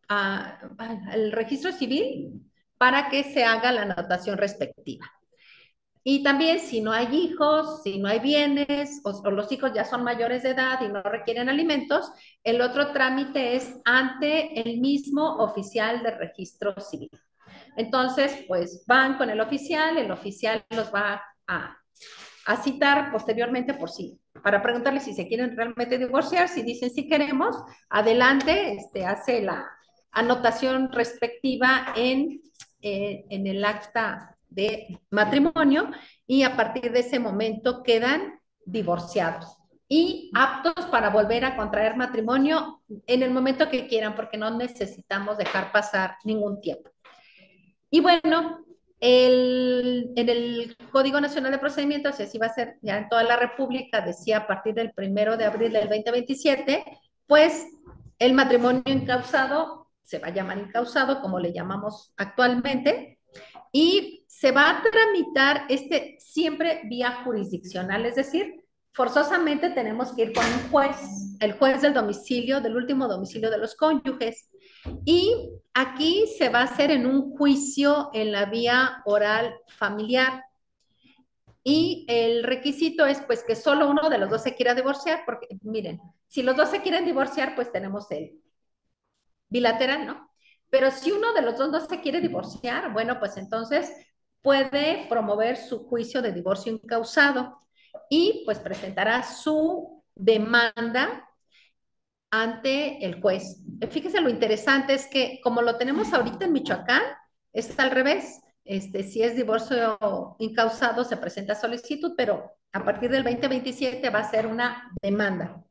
S1: al registro civil para que se haga la anotación respectiva. Y también si no hay hijos, si no hay bienes o los hijos ya son mayores de edad y no requieren alimentos, el otro trámite es ante el mismo oficial de registro civil. Entonces, pues van con el oficial los va a citar posteriormente por sí, para preguntarles si se quieren realmente divorciar. Si dicen sí queremos, adelante, hace la anotación respectiva en el acta de matrimonio y a partir de ese momento quedan divorciados y aptos para volver a contraer matrimonio en el momento que quieran, porque no necesitamos dejar pasar ningún tiempo. Y bueno, en el Código Nacional de Procedimientos, y así va a ser ya en toda la República, decía a partir del 1 de abril del 2027, pues el matrimonio incausado se va a llamar incausado, como le llamamos actualmente, y se va a tramitar siempre vía jurisdiccional, es decir, forzosamente tenemos que ir con un juez, el juez del domicilio, del último domicilio de los cónyuges. Y aquí se va a hacer en un juicio en la vía oral familiar. Y el requisito es pues que solo uno de los dos se quiera divorciar, porque miren, si los dos se quieren divorciar, pues tenemos el bilateral, ¿no? Pero si uno de los dos no se quiere divorciar, bueno, pues entonces puede promover su juicio de divorcio incausado y pues presentará su demanda ante el juez. Fíjese, lo interesante es que como lo tenemos ahorita en Michoacán, es al revés. Si es divorcio incausado, se presenta solicitud, pero a partir del 2027 va a ser una demanda.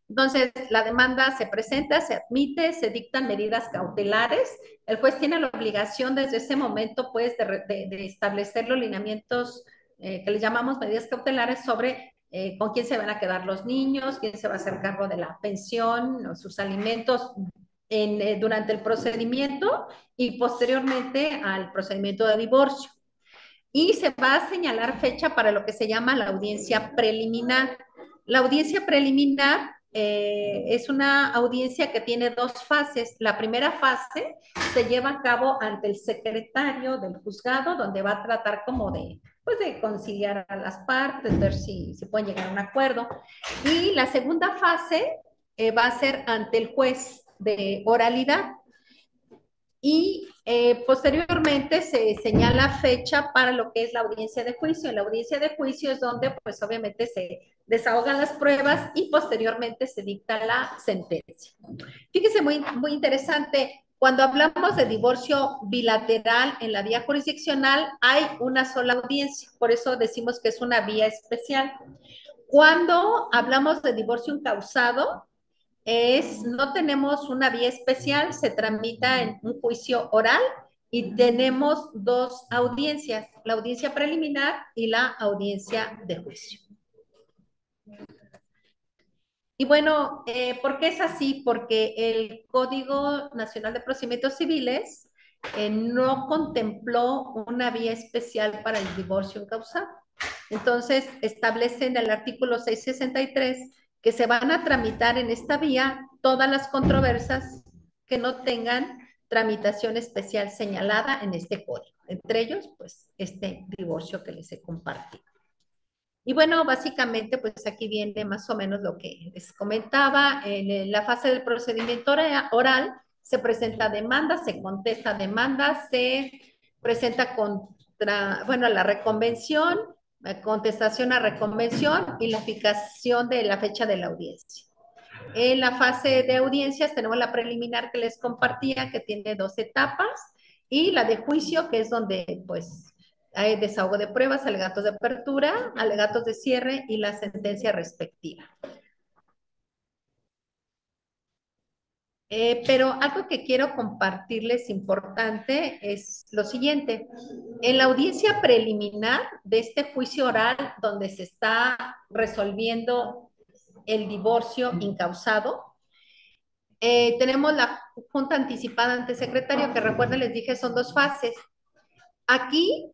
S1: Entonces, la demanda se presenta, se admite, se dictan medidas cautelares. El juez tiene la obligación desde ese momento, pues, de establecer los lineamientos que le llamamos medidas cautelares sobre con quién se van a quedar los niños, quién se va a hacer cargo de la pensión, sus alimentos durante el procedimiento y posteriormente al procedimiento de divorcio. Y se va a señalar fecha para lo que se llama la audiencia preliminar. La audiencia preliminar es una audiencia que tiene dos fases. La primera fase se lleva a cabo ante el secretario del juzgado, donde va a tratar como de, pues, de conciliar a las partes, ver si pueden llegar a un acuerdo. Y la segunda fase va a ser ante el juez de oralidad. Y posteriormente se señala fecha para lo que es la audiencia de juicio. La audiencia de juicio es donde, pues, obviamente se desahogan las pruebas y posteriormente se dicta la sentencia. Fíjese, muy, muy interesante, cuando hablamos de divorcio bilateral en la vía jurisdiccional, hay una sola audiencia, por eso decimos que es una vía especial. Cuando hablamos de divorcio incausado, no tenemos una vía especial, se tramita en un juicio oral y tenemos dos audiencias, la audiencia preliminar y la audiencia de juicio. Y bueno, ¿por qué es así? Porque el Código Nacional de Procedimientos Civiles no contempló una vía especial para el divorcio incausado. Entonces, establece en el artículo 663 que se van a tramitar en esta vía todas las controversias que no tengan tramitación especial señalada en este código. Entre ellos, pues, este divorcio que les he compartido. Y bueno, básicamente, pues aquí viene más o menos lo que les comentaba. En la fase del procedimiento oral se presenta demanda, se contesta demanda, se presenta contra, bueno, la reconvención, contestación a reconvención y la fijación de la fecha de la audiencia. En la fase de audiencias tenemos la preliminar que les compartía, que tiene 2 etapas, y la de juicio, que es donde, pues, hay desahogo de pruebas, alegatos de apertura, alegatos de cierre y la sentencia respectiva. Pero algo que quiero compartirles importante es lo siguiente. En la audiencia preliminar de este juicio oral, donde se está resolviendo el divorcio incausado, tenemos la junta anticipada ante secretario, que recuerden, les dije, son 2 fases. Aquí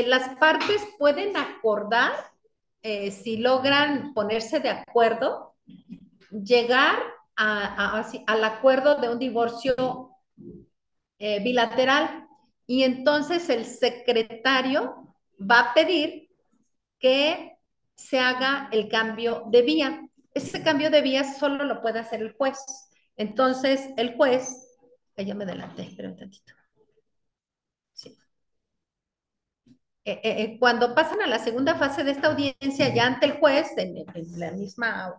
S1: las partes pueden acordar, si logran ponerse de acuerdo, llegar al acuerdo de un divorcio bilateral. Y entonces el secretario va a pedir que se haga el cambio de vía. Ese cambio de vía solo lo puede hacer el juez. Entonces, el juez, ya me adelanté, espera un tantito. Sí. Cuando pasan a la segunda fase de esta audiencia, ya ante el juez, en la misma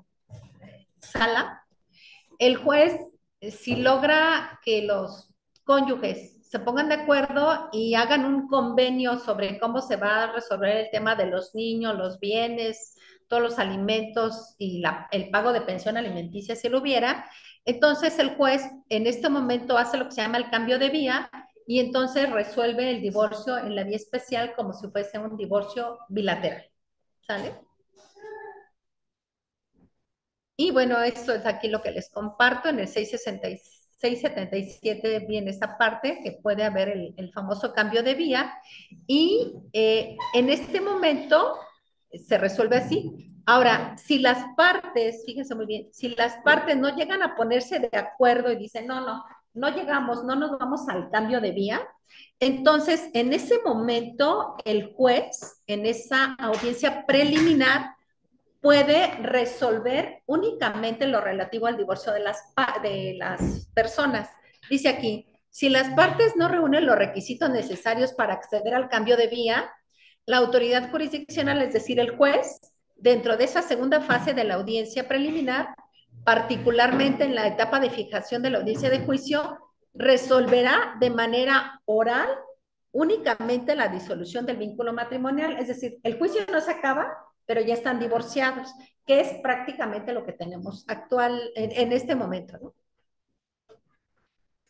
S1: sala, el juez, si logra que los cónyuges se pongan de acuerdo y hagan un convenio sobre cómo se va a resolver el tema de los niños, los bienes, todos los alimentos y el pago de pensión alimenticia si lo hubiera, entonces el juez en este momento hace lo que se llama el cambio de vía y entonces resuelve el divorcio en la vía especial como si fuese un divorcio bilateral. ¿Sale? Y bueno, esto es aquí lo que les comparto. En el 677 viene esta parte que puede haber el famoso cambio de vía y en este momento se resuelve así. Ahora, si las partes, fíjense muy bien, si las partes no llegan a ponerse de acuerdo y dicen, no llegamos, no nos vamos al cambio de vía, entonces en ese momento el juez, en esa audiencia preliminar, puede resolver únicamente lo relativo al divorcio de las personas. Dice aquí, si las partes no reúnen los requisitos necesarios para acceder al cambio de vía, la autoridad jurisdiccional, es decir, el juez, dentro de esa segunda fase de la audiencia preliminar, particularmente en la etapa de fijación de la audiencia de juicio, resolverá de manera oral únicamente la disolución del vínculo matrimonial, es decir, el juicio no se acaba, pero ya están divorciados, que es prácticamente lo que tenemos actual en este momento, ¿no?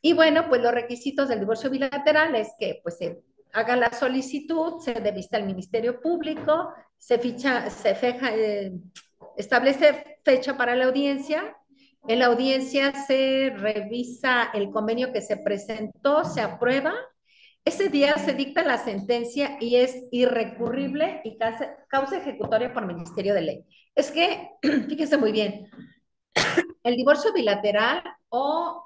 S1: Y bueno, pues los requisitos del divorcio bilateral es que pues se haga la solicitud, se dé vista al Ministerio Público, establece fecha para la audiencia. En la audiencia se revisa el convenio que se presentó, se aprueba. Ese día se dicta la sentencia y es irrecurrible y causa ejecutoria por Ministerio de Ley. Es que, fíjense muy bien, el divorcio bilateral o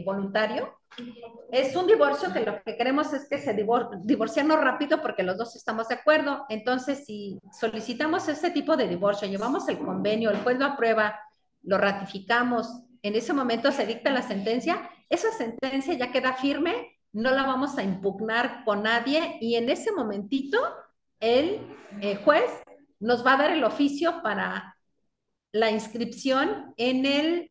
S1: voluntario es un divorcio que lo que queremos es que se divorciarnos rápido porque los dos estamos de acuerdo. Entonces, si solicitamos ese tipo de divorcio, llevamos el convenio, el juez lo aprueba, lo ratificamos, en ese momento se dicta la sentencia, esa sentencia ya queda firme, no la vamos a impugnar con nadie y en ese momentito el juez nos va a dar el oficio para la inscripción en el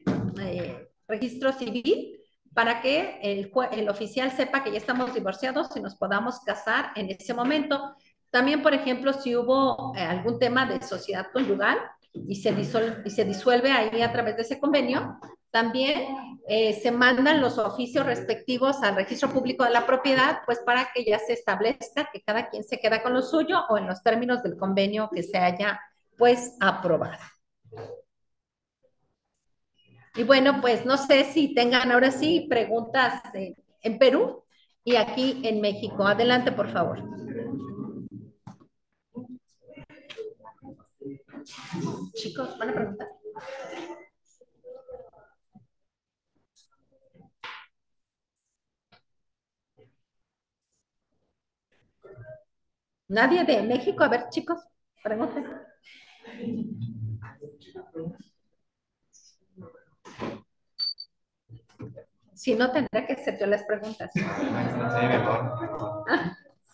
S1: registro civil para que el oficial sepa que ya estamos divorciados y nos podamos casar en ese momento. También, por ejemplo, si hubo algún tema de sociedad conyugal y se disuelve ahí a través de ese convenio, también se mandan los oficios respectivos al registro público de la propiedad, pues para que ya se establezca que cada quien se queda con lo suyo o en los términos del convenio que se haya pues aprobado. Y bueno, pues no sé si tengan ahora sí preguntas en Perú y aquí en México. Adelante, por favor. Chicos, ¿van a preguntar? ¿Nadie de México? A ver, chicos, pregunten. Si no, tendré que hacer yo las preguntas.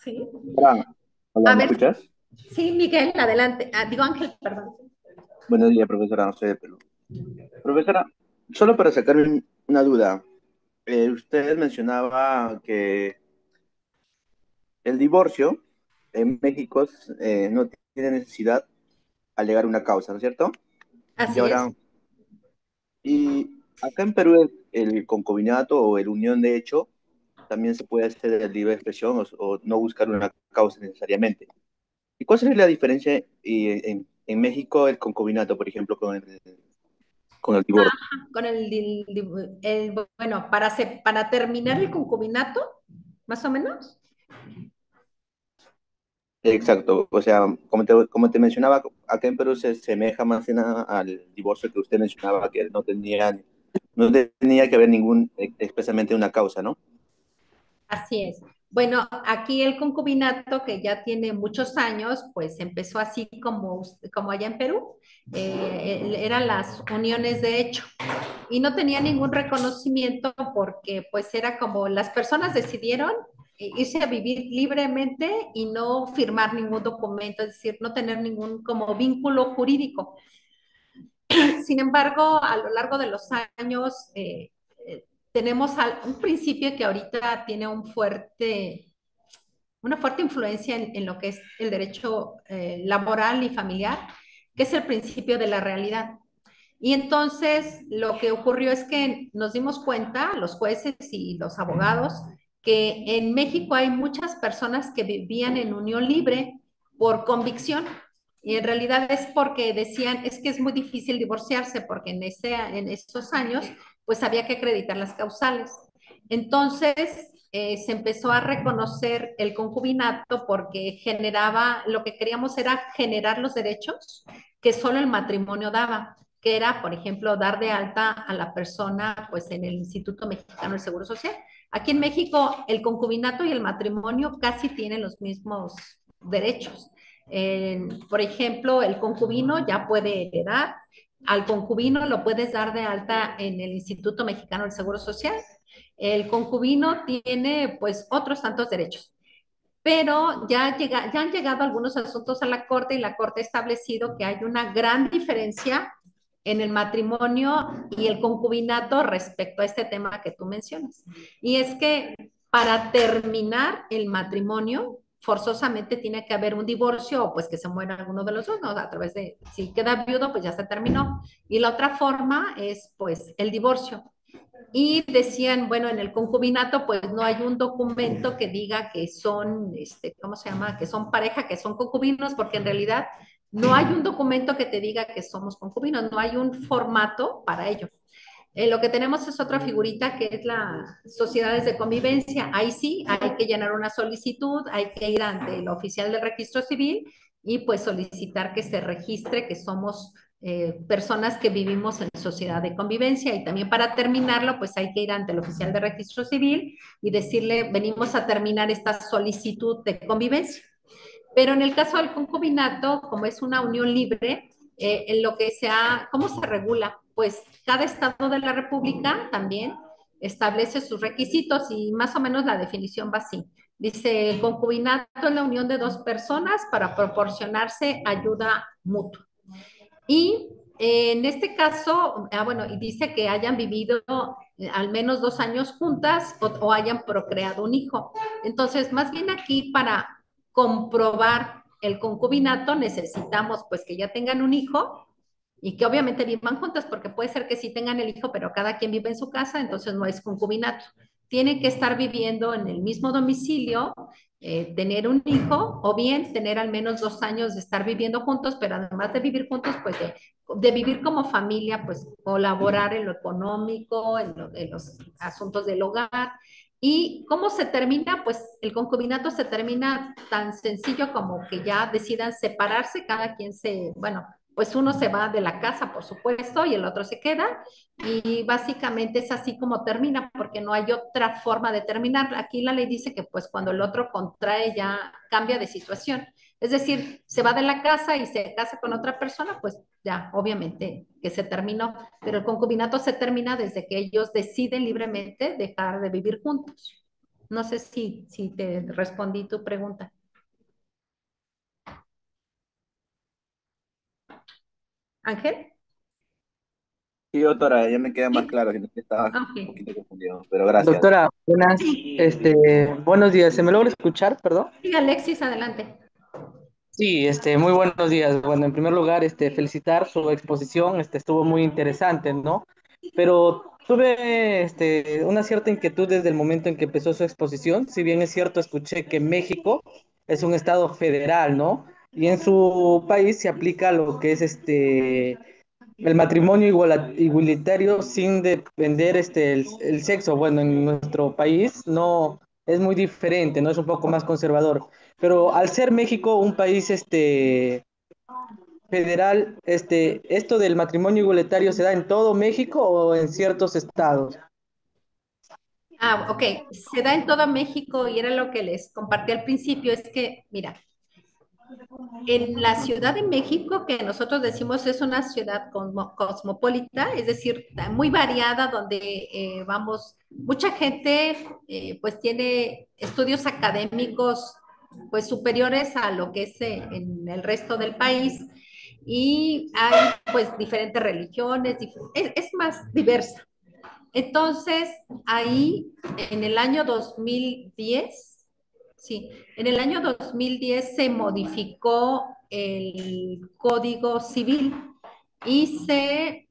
S1: Sí.
S3: Hola, hola,
S1: A
S3: ¿me
S1: ver,
S3: escuchas?
S1: sí, Miguel, adelante. Digo Ángel, perdón.
S3: Buenos días, profesora, no soy de Perú. Profesora, solo para sacar una duda, usted mencionaba que el divorcio en México no tiene necesidad alegar una causa, ¿no es cierto? Y
S1: Así es.
S3: ahora, y acá en Perú el concubinato o el unión de hecho también se puede hacer de libre expresión o no buscar una causa necesariamente. ¿Y cuál sería la diferencia en México el concubinato, por ejemplo, con el divorcio?
S1: Con bueno, para terminar el concubinato, más o menos.
S3: Exacto, o sea, como te mencionaba, acá en Perú se asemeja más que nada al divorcio que usted mencionaba, que no tenía que haber expresamente una causa, ¿no?
S1: Así es. Bueno, aquí el concubinato, que ya tiene muchos años, pues empezó así como allá en Perú, eran las uniones de hecho, y no tenía ningún reconocimiento porque pues era como las personas decidieron irse a vivir libremente y no firmar ningún documento, es decir, no tener ningún como vínculo jurídico. Sin embargo, a lo largo de los años, tenemos un principio que ahorita tiene una fuerte influencia en lo que es el derecho laboral y familiar, que es el principio de la realidad. Y entonces lo que ocurrió es que nos dimos cuenta, los jueces y los abogados, que en México hay muchas personas que vivían en unión libre por convicción. Y en realidad es porque decían, es que es muy difícil divorciarse, porque en esos años, pues había que acreditar las causales. Entonces, se empezó a reconocer el concubinato porque lo que queríamos era generar los derechos que solo el matrimonio daba, que era, por ejemplo, dar de alta a la persona pues en el Instituto Mexicano del Seguro Social. Aquí en México el concubinato y el matrimonio casi tienen los mismos derechos. Por ejemplo, el concubino ya puede heredar, al concubino lo puedes dar de alta en el Instituto Mexicano del Seguro Social. El concubino tiene pues otros tantos derechos, pero ya han llegado algunos asuntos a la Corte y la Corte ha establecido que hay una gran diferencia en el matrimonio y el concubinato respecto a este tema que tú mencionas. Y es que para terminar el matrimonio, forzosamente tiene que haber un divorcio o pues que se muera alguno de los dos, ¿no? A través de, si queda viudo, pues ya se terminó. Y la otra forma es pues el divorcio. Y decían, bueno, en el concubinato pues no hay un documento que diga que son, ¿cómo se llama? Que son pareja, que son concubinos, porque en realidad no hay un documento que te diga que somos concubinos, no hay un formato para ello. Lo que tenemos es otra figurita que es la sociedades de convivencia. Ahí sí, hay que llenar una solicitud, hay que ir ante el oficial del registro civil y pues solicitar que se registre que somos personas que vivimos en sociedad de convivencia. Y también para terminarlo, pues hay que ir ante el oficial de registro civil y decirle, venimos a terminar esta solicitud de convivencia. Pero en el caso del concubinato, como es una unión libre, en lo que sea, ¿cómo se regula? Pues cada estado de la República también establece sus requisitos y más o menos la definición va así. Dice, el concubinato es la unión de dos personas para proporcionarse ayuda mutua. Y en este caso, bueno, y dice que hayan vivido al menos 2 años juntas o hayan procreado un hijo. Entonces, más bien aquí para comprobar el concubinato necesitamos pues que ya tengan un hijo y que obviamente vivan juntas, porque puede ser que sí tengan el hijo, pero cada quien vive en su casa, entonces no es concubinato. Tienen que estar viviendo en el mismo domicilio, tener un hijo, o bien tener al menos 2 años de estar viviendo juntos, pero además de vivir juntos, pues de vivir como familia, pues colaborar en lo económico, en los asuntos del hogar. ¿Y cómo se termina? Pues el concubinato se termina tan sencillo como que ya decidan separarse, cada quien se, bueno, pues uno se va de la casa, por supuesto, y el otro se queda, y básicamente es así como termina, porque no hay otra forma de terminar. Aquí la ley dice que pues cuando el otro contrae ya cambia de situación. Es decir, se va de la casa y se casa con otra persona, pues ya, obviamente que se terminó, pero el concubinato se termina desde que ellos deciden libremente dejar de vivir juntos. No sé si te respondí tu pregunta. Ángel.
S3: Sí, doctora, ya me queda más
S1: Sí.
S3: claro, sino que estaba un
S1: Ok.
S3: poquito confundido, pero gracias.
S4: Doctora,
S1: Sí,
S4: buenos días. ¿Se me logra escuchar, perdón?
S1: sí, Alexis, adelante.
S4: Sí, muy buenos días. Bueno, en primer lugar, felicitar su exposición, estuvo muy interesante, ¿no? Pero tuve, una cierta inquietud desde el momento en que empezó su exposición. Si bien es cierto, escuché que México es un estado federal, ¿no? Y en su país se aplica lo que es, el matrimonio igualitario sin depender, el sexo. Bueno, en nuestro país no es muy diferente, ¿no? Es un poco más conservador. Pero al ser México un país federal, ¿esto del matrimonio igualitario se da en todo México o en ciertos estados?
S1: Ah, ok. Se da en todo México y era lo que les compartí al principio, es que, mira, en la Ciudad de México, que nosotros decimos es una ciudad cosmopolita, es decir, muy variada, donde vamos, mucha gente pues tiene estudios académicos pues superiores a lo que es en el resto del país y hay pues diferentes religiones, es más diversa. Entonces, ahí en el año 2010, sí, en el año 2010 se modificó el Código Civil y se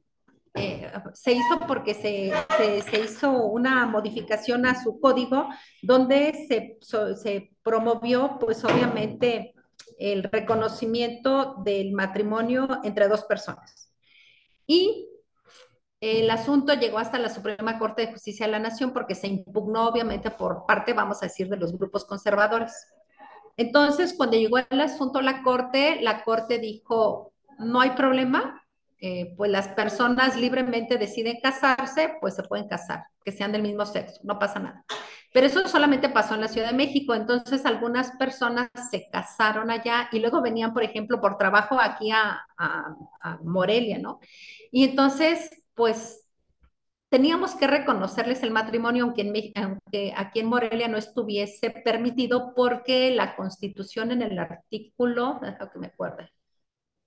S1: hizo porque se hizo una modificación a su código donde se promovió, pues obviamente, el reconocimiento del matrimonio entre dos personas. Y el asunto llegó hasta la Suprema Corte de Justicia de la Nación porque se impugnó obviamente por parte, vamos a decir, de los grupos conservadores. Entonces, cuando llegó el asunto a la Corte dijo, no hay problema, pues las personas libremente deciden casarse, pues se pueden casar, que sean del mismo sexo, no pasa nada. Pero eso solamente pasó en la Ciudad de México, entonces algunas personas se casaron allá y luego venían, por ejemplo, por trabajo aquí a Morelia, ¿no? Y entonces, pues teníamos que reconocerles el matrimonio, aunque aquí en Morelia no estuviese permitido, porque la Constitución en el artículo, déjame que me acuerde,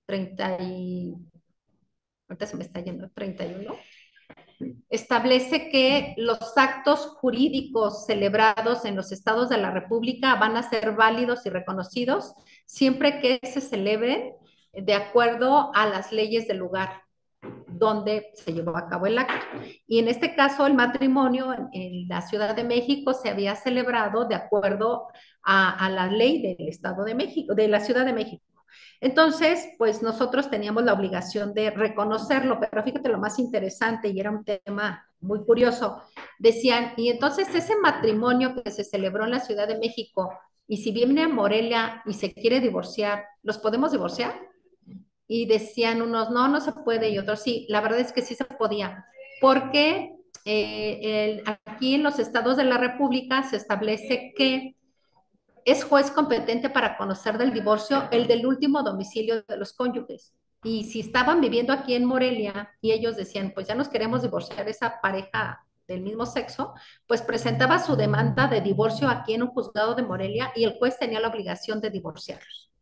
S1: 30 y, ahorita se me está yendo, 31, establece que los actos jurídicos celebrados en los estados de la República van a ser válidos y reconocidos siempre que se celebren de acuerdo a las leyes del lugar donde se llevó a cabo el acto. Y en este caso, el matrimonio en la Ciudad de México se había celebrado de acuerdo a la ley del Estado de México, de la Ciudad de México. Entonces, pues nosotros teníamos la obligación de reconocerlo, pero fíjate lo más interesante, y era un tema muy curioso, decían, y entonces ese matrimonio que se celebró en la Ciudad de México, y si viene a Morelia y se quiere divorciar, ¿los podemos divorciar? Y decían unos, no, no se puede, y otros sí, la verdad es que sí se podía, porque aquí en los estados de la República se establece que es juez competente para conocer del divorcio el del último domicilio de los cónyuges. Y si estaban viviendo aquí en Morelia y ellos decían, pues ya nos queremos divorciar esa pareja del mismo sexo, pues presentaba su demanda de divorcio aquí en un juzgado de Morelia y el juez tenía la obligación de divorciarlos.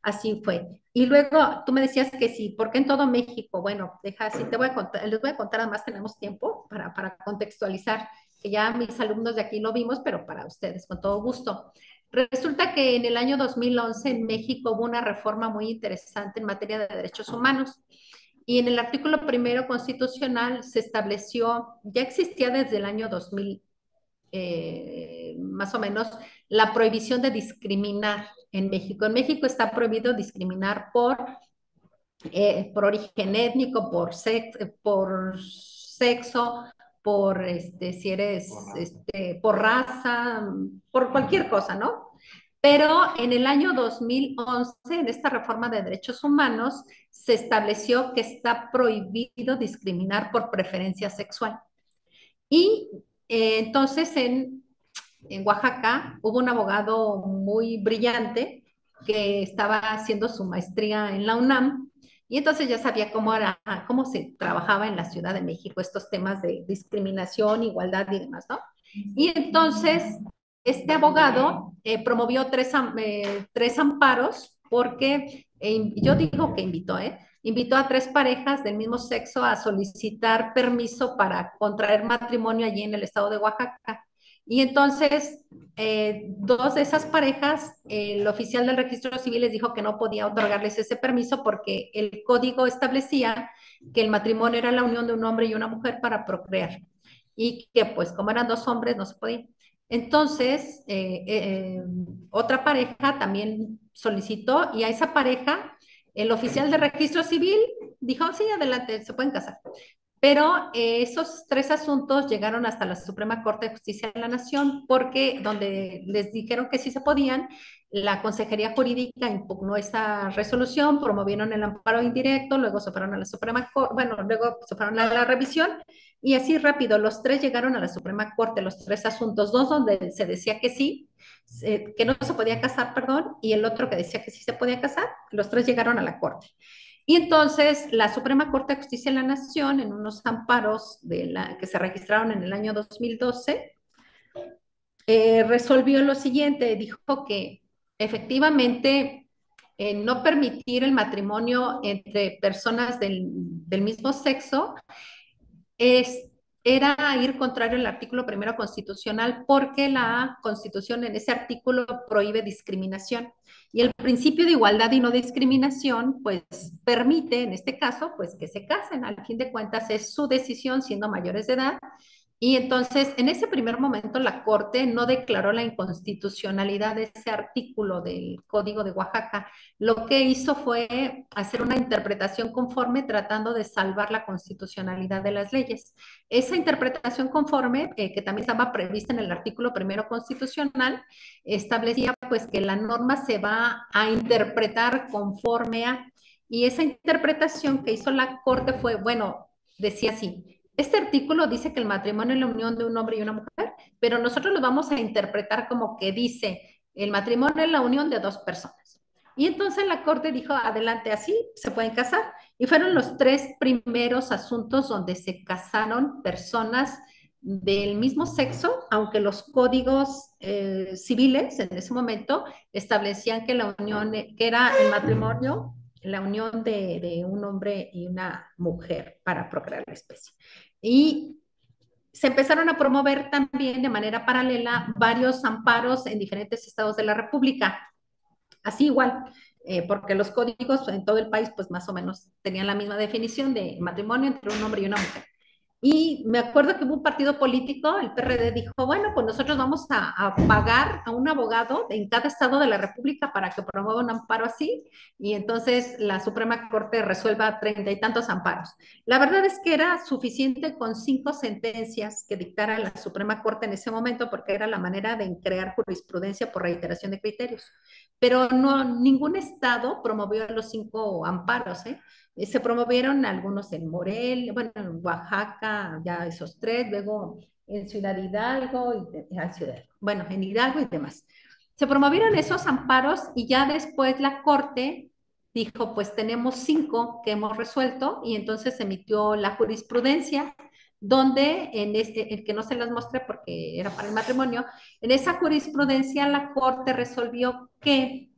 S1: Así fue. Y luego tú me decías que sí, ¿por qué en todo México? Bueno, deja así, te voy a contar, les voy a contar, además tenemos tiempo para contextualizar, que ya mis alumnos de aquí lo vimos, pero para ustedes, con todo gusto. Resulta que en el año 2011 en México hubo una reforma muy interesante en materia de derechos humanos. Y en el artículo primero constitucional se estableció, ya existía desde el año 2000, más o menos, la prohibición de discriminar en México. En México está prohibido discriminar por origen étnico, por sexo, por si eres, por raza, por cualquier cosa, ¿no? Pero en el año 2011, en esta reforma de derechos humanos, se estableció que está prohibido discriminar por preferencia sexual. Y entonces en Oaxaca hubo un abogado muy brillante que estaba haciendo su maestría en la UNAM y entonces ya sabía cómo se trabajaba en la Ciudad de México estos temas de discriminación, igualdad y demás, ¿no? Y entonces este abogado promovió tres amparos porque yo digo que invitó a tres parejas del mismo sexo a solicitar permiso para contraer matrimonio allí en el estado de Oaxaca. Y entonces, dos de esas parejas, el oficial del registro civil les dijo que no podía otorgarles ese permiso porque el código establecía que el matrimonio era la unión de un hombre y una mujer para procrear. Y que pues como eran dos hombres no se podía. Entonces, otra pareja también solicitó y a esa pareja el oficial de registro civil dijo, sí, adelante, se pueden casar. Pero esos tres asuntos llegaron hasta la Suprema Corte de Justicia de la Nación porque donde les dijeron que sí se podían, la Consejería Jurídica impugnó esa resolución, promovieron el amparo indirecto, luego se fueron a la Suprema Corte, bueno, luego se fueron a la revisión y así rápido, los tres llegaron a la Suprema Corte, los tres asuntos, dos donde se decía que sí, que no se podía casar, perdón, y el otro que decía que sí se podía casar, los tres llegaron a la Corte. Y entonces la Suprema Corte de Justicia de la Nación, en unos amparos que se registraron en el año 2012, resolvió lo siguiente, dijo que efectivamente no permitir el matrimonio entre personas del mismo sexo era ir contrario al artículo primero constitucional porque la Constitución en ese artículo prohíbe discriminación. Y el principio de igualdad y no discriminación, pues permite, en este caso, pues que se casen. Al fin de cuentas es su decisión siendo mayores de edad. Y entonces, en ese primer momento, la Corte no declaró la inconstitucionalidad de ese artículo del Código de Oaxaca. Lo que hizo fue hacer una interpretación conforme tratando de salvar la constitucionalidad de las leyes. Esa interpretación conforme, que también estaba prevista en el artículo primero constitucional, establecía pues que la norma se va a interpretar conforme a, y esa interpretación que hizo la Corte fue, bueno, decía así, este artículo dice que el matrimonio es la unión de un hombre y una mujer, pero nosotros lo vamos a interpretar como que dice, el matrimonio es la unión de dos personas. Y entonces la Corte dijo, adelante, así se pueden casar. Y fueron los tres primeros asuntos donde se casaron personas del mismo sexo, aunque los códigos civiles en ese momento establecían que la unión, que era el matrimonio, la unión de un hombre y una mujer para procrear la especie. Y se empezaron a promover también de manera paralela varios amparos en diferentes estados de la República. Así igual, porque los códigos en todo el país, pues más o menos tenían la misma definición de matrimonio entre un hombre y una mujer. Y me acuerdo que hubo un partido político, el PRD, dijo, bueno, pues nosotros vamos a pagar a un abogado en cada estado de la República para que promueva un amparo así, y entonces la Suprema Corte resuelva 30 y tantos amparos. La verdad es que era suficiente con 5 sentencias que dictara la Suprema Corte en ese momento, porque era la manera de crear jurisprudencia por reiteración de criterios. Pero no, ningún estado promovió los 5 amparos, ¿eh? Se promovieron algunos en Morelia, bueno, en Oaxaca, ya esos 3, luego en Ciudad Hidalgo, bueno, en Hidalgo y demás. Se promovieron esos amparos y ya después la Corte dijo, pues tenemos 5 que hemos resuelto y entonces emitió la jurisprudencia donde en que no se las mostré porque era para el matrimonio, en esa jurisprudencia la Corte resolvió que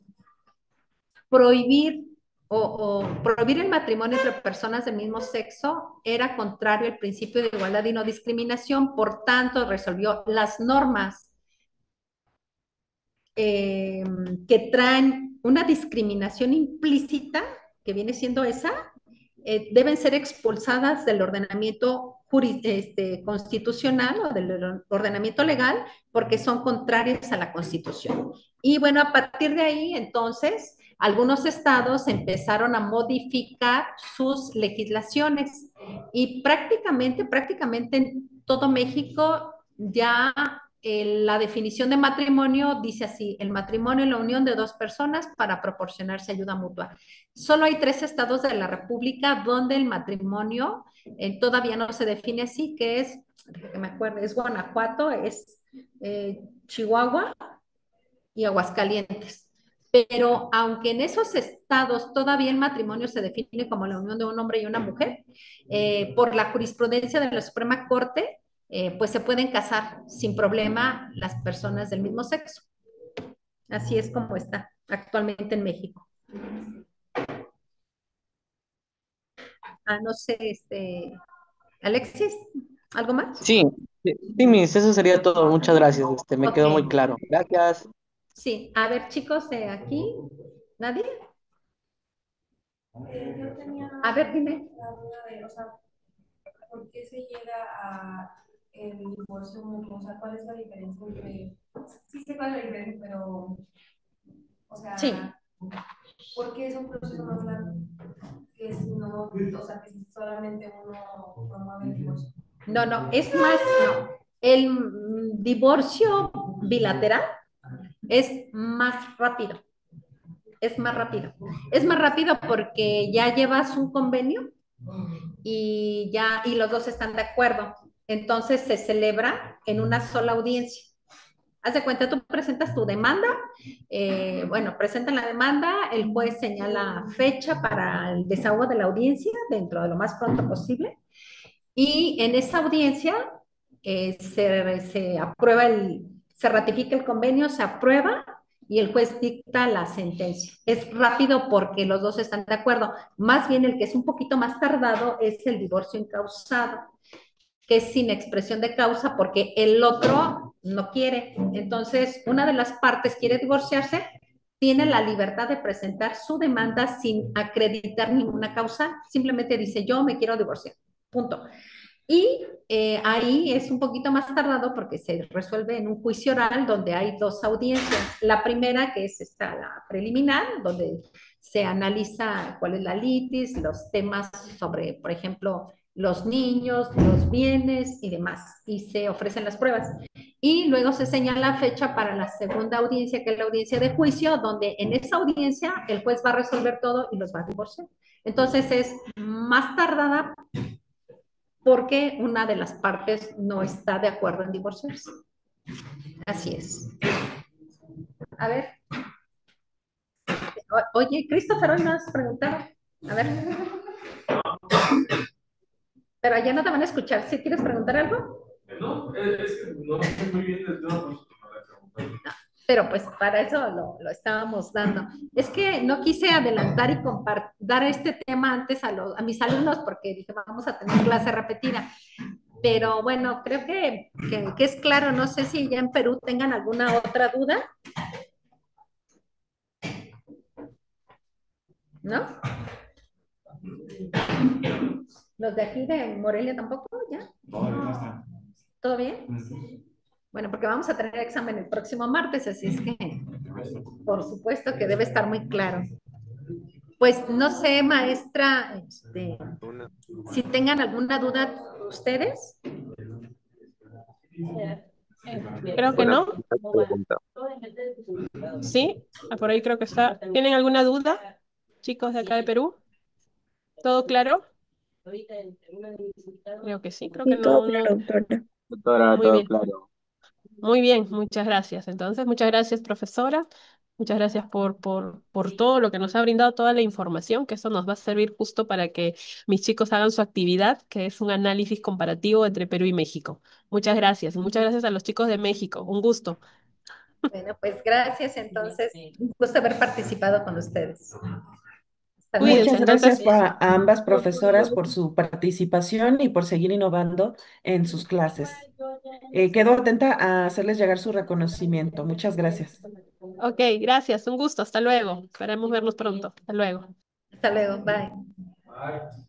S1: prohibir o prohibir el matrimonio entre personas del mismo sexo era contrario al principio de igualdad y no discriminación, por tanto resolvió las normas que traen una discriminación implícita, que viene siendo esa, deben ser expulsadas del ordenamiento constitucional o del ordenamiento legal porque son contrarias a la Constitución. Y bueno, a partir de ahí, entonces, algunos estados empezaron a modificar sus legislaciones y prácticamente en todo México ya la definición de matrimonio dice así: el matrimonio es la unión de 2 personas para proporcionarse ayuda mutua. Solo hay 3 estados de la República donde el matrimonio todavía no se define así, que es, que me acuerdo, es Guanajuato, es Chihuahua y Aguascalientes. Pero aunque en esos estados todavía el matrimonio se define como la unión de un hombre y una mujer, por la jurisprudencia de la Suprema Corte, pues se pueden casar sin problema las personas del mismo sexo. Así es como está actualmente en México. No sé, Alexis, ¿algo más?
S4: Sí, sí, Miss, eso sería todo. Muchas gracias. Me
S1: Ok,
S4: quedó muy claro. Gracias.
S1: sí. A ver, chicos, aquí, ¿nadie?
S5: Yo tenía
S1: A ver, dime.
S5: la duda de, o sea, ¿por qué se llega a el divorcio mutuo? O sea, ¿cuál es la diferencia entre, sí sé cuál es la diferencia, pero, o sea,
S1: Sí.
S5: ¿por qué es un proceso más largo? Que si no, o sea, que si solamente uno promueve el divorcio.
S1: No, es más, no. El divorcio bilateral es más rápido. Es más rápido. Es más rápido porque ya llevas un convenio y los dos están de acuerdo. Entonces se celebra en una sola audiencia. Haz de cuenta, tú presentas tu demanda, bueno, presentan la demanda, el juez señala fecha para el desahogo de la audiencia dentro de lo más pronto posible y en esa audiencia se aprueba se ratifica el convenio, se aprueba y el juez dicta la sentencia. Es rápido porque los dos están de acuerdo. Más bien el que es un poquito más tardado es el divorcio incausado, que es sin expresión de causa porque el otro no quiere. Entonces, una de las partes quiere divorciarse, tiene la libertad de presentar su demanda sin acreditar ninguna causa, simplemente dice yo me quiero divorciar, punto. Y ahí es un poquito más tardado porque se resuelve en un juicio oral donde hay 2 audiencias. La primera, que es la preliminar, donde se analiza cuál es la litis, los temas sobre, por ejemplo, los niños, los bienes y demás, y se ofrecen las pruebas. Y luego se señala fecha para la segunda audiencia, que es la audiencia de juicio, donde en esa audiencia el juez va a resolver todo y los va a divorciar. Entonces es más tardada porque una de las partes no está de acuerdo en divorciarse. Así es. A ver. Oye, Christopher, hoy me has preguntado. A ver. Pero allá no te van a escuchar. ¿Sí quieres preguntar algo?
S6: No, es que no sé muy bien el tema, pues, para preguntar.
S1: pero pues para eso lo estábamos dando. Es que no quise adelantar y dar este tema antes a mis alumnos porque dije, vamos a tener clase repetida. Pero bueno, creo que es claro, no sé si ya en Perú tengan alguna otra duda, ¿no? Los de aquí de Morelia tampoco, ¿ya? ¿Todo bien? Bueno, porque vamos a tener examen el próximo martes, así es que por supuesto que debe estar muy claro. Pues no sé, maestra, si tengan alguna duda ustedes.
S6: Creo que no.
S2: Pregunta.
S6: Sí, por ahí creo que está. ¿Tienen alguna duda, chicos de acá de Perú? ¿Todo claro? Creo que sí, creo que
S7: Sí, todo
S6: no.
S7: claro, doctora.
S3: Doctora,
S6: Muy
S3: todo
S6: bien.
S3: claro.
S6: Muy bien, muchas gracias. Entonces, muchas gracias, profesora. Muchas gracias por todo lo que nos ha brindado, toda la información, que eso nos va a servir justo para que mis chicos hagan su actividad, que es un análisis comparativo entre Perú y México. Muchas gracias. Muchas gracias a los chicos de México. Un gusto.
S1: Bueno, pues gracias, entonces, un gusto haber participado con ustedes. Hasta luego.
S6: Cuídense,
S7: Muchas gracias
S6: entonces.
S7: a ambas profesoras por su participación y por seguir innovando en sus clases. Quedo atenta a hacerles llegar su reconocimiento. Muchas gracias.
S6: Ok, gracias. Un gusto. Hasta luego. Esperemos vernos pronto. Hasta luego.
S1: Hasta luego, bye.